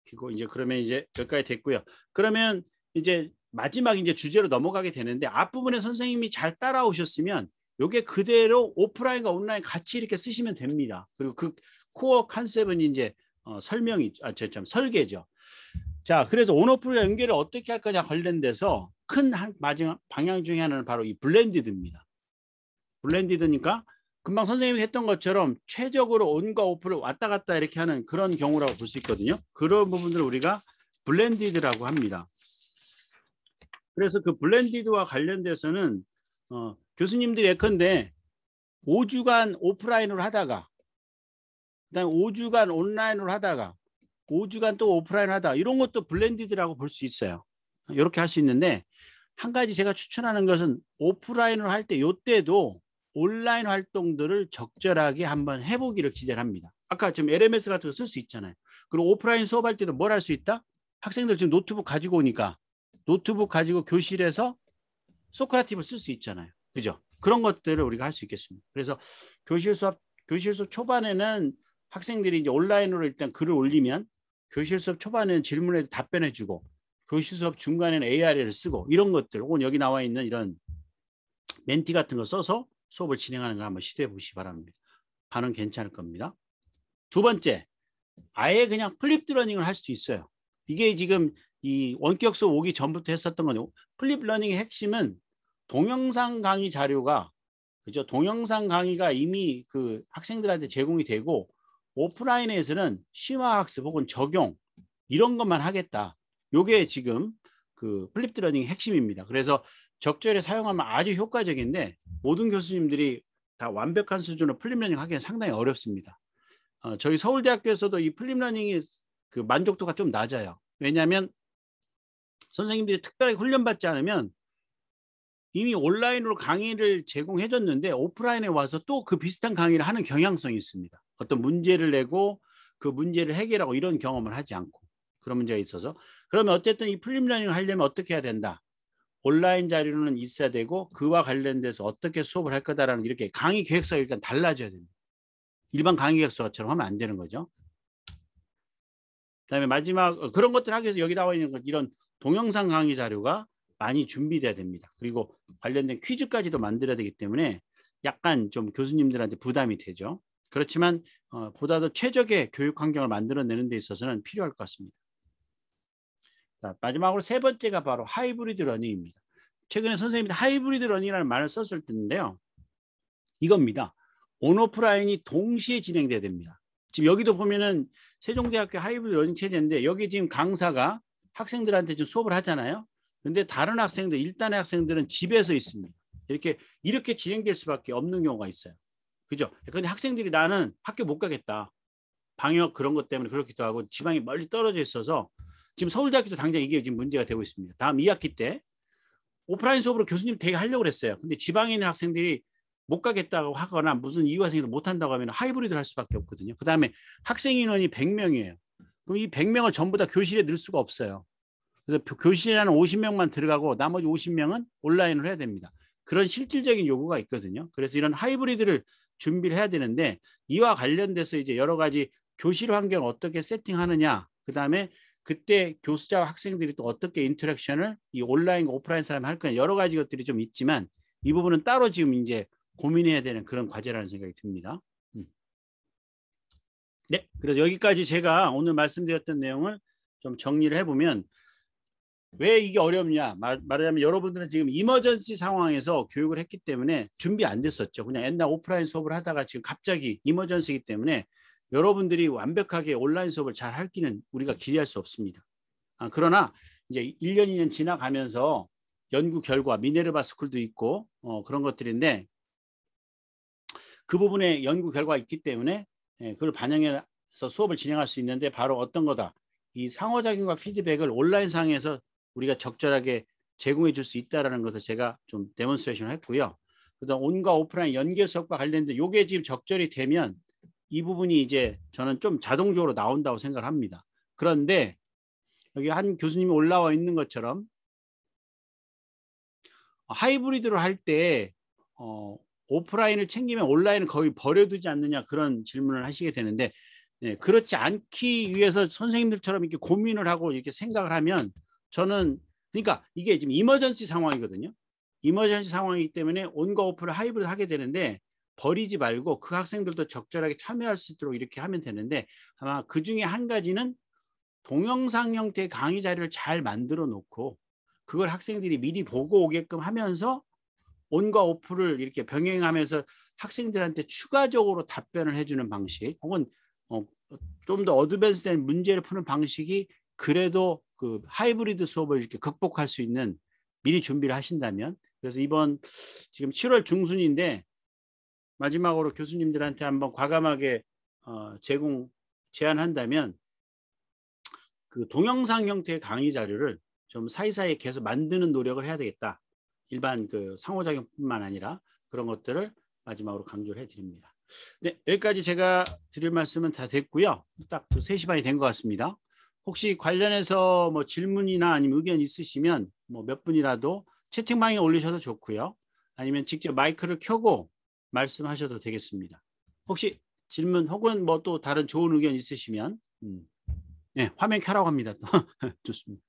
그리고 이제 그러면 이제 여기까지 됐고요. 그러면 이제 마지막 이제 주제로 넘어가게 되는데 앞부분에 선생님이 잘 따라오셨으면 요게 그대로 오프라인과 온라인 같이 이렇게 쓰시면 됩니다. 그리고 그 코어 컨셉은 이제 설명이 설계죠. 자, 그래서 온오프와 연결을 어떻게 할 거냐 관련돼서 큰 마지막 방향 중에 하나는 바로 이 블렌디드입니다. 블렌디드니까 금방 선생님이 했던 것처럼 최적으로 온과 오프를 왔다 갔다 이렇게 하는 그런 경우라고 볼 수 있거든요. 그런 부분들을 우리가 블렌디드라고 합니다. 그래서 그 블렌디드와 관련돼서는 교수님들이 예컨대 5주간 오프라인으로 하다가 그다음에 5주간 온라인으로 하다가 5주간 또 오프라인 하다 이런 것도 블렌디드라고 볼 수 있어요. 이렇게 할 수 있는데 한 가지 제가 추천하는 것은 오프라인으로 할 때 이때도 온라인 활동들을 적절하게 한번 해보기를 기대를 합니다. 아까 좀 LMS 같은 거 쓸 수 있잖아요. 그리고 오프라인 수업할 때도 뭘 할 수 있다? 학생들 지금 노트북 가지고 오니까 노트북 가지고 교실에서 소크라티브 쓸 수 있잖아요. 그죠? 그런 것들을 우리가 할 수 있겠습니다. 그래서 교실 수업 초반에는 학생들이 이제 온라인으로 일단 글을 올리면 교실 수업 초반에는 질문에 답변해주고 교실 수업 중간에는 AR을 쓰고 이런 것들 혹은 여기 나와 있는 이런 멘티 같은 거 써서 수업을 진행하는 걸 한번 시도해 보시기 바랍니다. 반응 괜찮을 겁니다. 두 번째, 아예 그냥 플립드 러닝을 할 수 있어요. 이게 지금 이 원격 수업 오기 전부터 했었던 거죠. 플립 러닝의 핵심은 동영상 강의 자료가 그죠? 동영상 강의가 이미 그 학생들한테 제공이 되고 오프라인에서는 심화학습 혹은 적용 이런 것만 하겠다. 요게 지금 그 플립드 러닝의 핵심입니다. 그래서 적절히 사용하면 아주 효과적인데 모든 교수님들이 다 완벽한 수준으로 플립 러닝 하기는 상당히 어렵습니다. 저희 서울대학교에서도 이 플립 러닝이 그 만족도가 좀 낮아요. 왜냐하면 선생님들이 특별하게 훈련받지 않으면 이미 온라인으로 강의를 제공해 줬는데 오프라인에 와서 또 그 비슷한 강의를 하는 경향성이 있습니다. 어떤 문제를 내고 그 문제를 해결하고 이런 경험을 하지 않고 그런 문제가 있어서 그러면 어쨌든 이 플립 러닝을 하려면 어떻게 해야 된다? 온라인 자료는 있어야 되고 그와 관련돼서 어떻게 수업을 할 거다라는 이렇게 강의 계획서가 일단 달라져야 됩니다. 일반 강의 계획서처럼 하면 안 되는 거죠. 그다음에 마지막 그런 것들 하기 위해서 여기 나와 있는 이런 동영상 강의 자료가 많이 준비돼야 됩니다. 그리고 관련된 퀴즈까지도 만들어야 되기 때문에 약간 좀 교수님들한테 부담이 되죠. 그렇지만 보다 더 최적의 교육 환경을 만들어내는 데 있어서는 필요할 것 같습니다. 자, 마지막으로 세 번째가 바로 하이브리드 러닝입니다. 최근에 선생님이 하이브리드 러닝이라는 말을 썼을 텐데요. 이겁니다. 온오프라인이 동시에 진행돼야 됩니다. 지금 여기도 보면은 세종대학교 하이브리드 러닝 체제인데 여기 지금 강사가 학생들한테 좀 수업을 하잖아요. 근데 다른 학생들, 일단의 학생들은 집에서 있습니다. 이렇게 진행될 수밖에 없는 경우가 있어요. 그죠? 근데 학생들이 나는 학교 못 가겠다. 방역 그런 것 때문에 그렇기도 하고 지방이 멀리 떨어져 있어서 지금 서울대학교도 당장 이게 지금 문제가 되고 있습니다. 다음 2학기 때 오프라인 수업으로 교수님 되게 하려고 그랬어요. 근데 지방에 있는 학생들이 못 가겠다고 하거나 무슨 이유가 생겨서 못 한다고 하면 하이브리드를 할 수밖에 없거든요. 그 다음에 학생 인원이 100명이에요. 그럼 이 100명을 전부 다 교실에 넣을 수가 없어요. 그래서 교실에 한 50명만 들어가고 나머지 50명은 온라인으로 해야 됩니다. 그런 실질적인 요구가 있거든요. 그래서 이런 하이브리드를 준비를 해야 되는데 이와 관련돼서 이제 여러 가지 교실 환경을 어떻게 세팅하느냐, 그 다음에 그때 교수자와 학생들이 또 어떻게 인터랙션을 이 온라인과 오프라인 사람이 할 거냐 여러 가지 것들이 좀 있지만 이 부분은 따로 지금 이제 고민해야 되는 그런 과제라는 생각이 듭니다. 네, 그래서 여기까지 제가 오늘 말씀드렸던 내용을 좀 정리를 해보면 왜 이게 어렵냐 말하자면 여러분들은 지금 이머전시 상황에서 교육을 했기 때문에 준비 안 됐었죠. 그냥 옛날 오프라인 수업을 하다가 지금 갑자기 이머전시이기 때문에 여러분들이 완벽하게 온라인 수업을 잘 할기는 우리가 기대할 수 없습니다. 그러나 이제 1년, 2년 지나가면서 연구 결과 미네르바 스쿨도 있고 그런 것들인데 그 부분에 연구 결과가 있기 때문에 그걸 반영해서 수업을 진행할 수 있는데 바로 어떤 거다. 이 상호작용과 피드백을 온라인상에서 우리가 적절하게 제공해 줄 수 있다는 것을 제가 좀 데몬스트레이션을 했고요. 그다음 온과 오프라인 연계 수업과 관련된 이게 지금 적절히 되면 이 부분이 이제 저는 좀 자동적으로 나온다고 생각을 합니다. 그런데 여기 한 교수님이 올라와 있는 것처럼 하이브리드로 할 때 오프라인을 챙기면 온라인을 거의 버려두지 않느냐 그런 질문을 하시게 되는데 그렇지 않기 위해서 선생님들처럼 이렇게 고민을 하고 이렇게 생각을 하면 저는 그러니까 이게 지금 이머전시 상황이거든요. 이머전시 상황이기 때문에 온과 오프를 하이브리드 하게 되는데 버리지 말고 그 학생들도 적절하게 참여할 수 있도록 이렇게 하면 되는데 아마 그 중에 한 가지는 동영상 형태의 강의 자료를 잘 만들어 놓고 그걸 학생들이 미리 보고 오게끔 하면서 온과 오프를 이렇게 병행하면서 학생들한테 추가적으로 답변을 해주는 방식 혹은 좀 더 어드밴스된 문제를 푸는 방식이 그래도 그 하이브리드 수업을 이렇게 극복할 수 있는 미리 준비를 하신다면 그래서 이번 지금 7월 중순인데 마지막으로 교수님들한테 한번 과감하게 제안한다면 그 동영상 형태의 강의 자료를 좀 사이사이 계속 만드는 노력을 해야 되겠다. 일반 그 상호작용뿐만 아니라 그런 것들을 마지막으로 강조를 해드립니다. 네, 여기까지 제가 드릴 말씀은 다 됐고요. 딱 3시 반이 된 것 같습니다. 혹시 관련해서 뭐 질문이나 아니면 의견 있으시면 뭐 몇 분이라도 채팅방에 올리셔도 좋고요. 아니면 직접 마이크를 켜고 말씀하셔도 되겠습니다. 혹시 질문 혹은 뭐 또 다른 좋은 의견 있으시면 네, 화면 켜라고 합니다. 또. 좋습니다.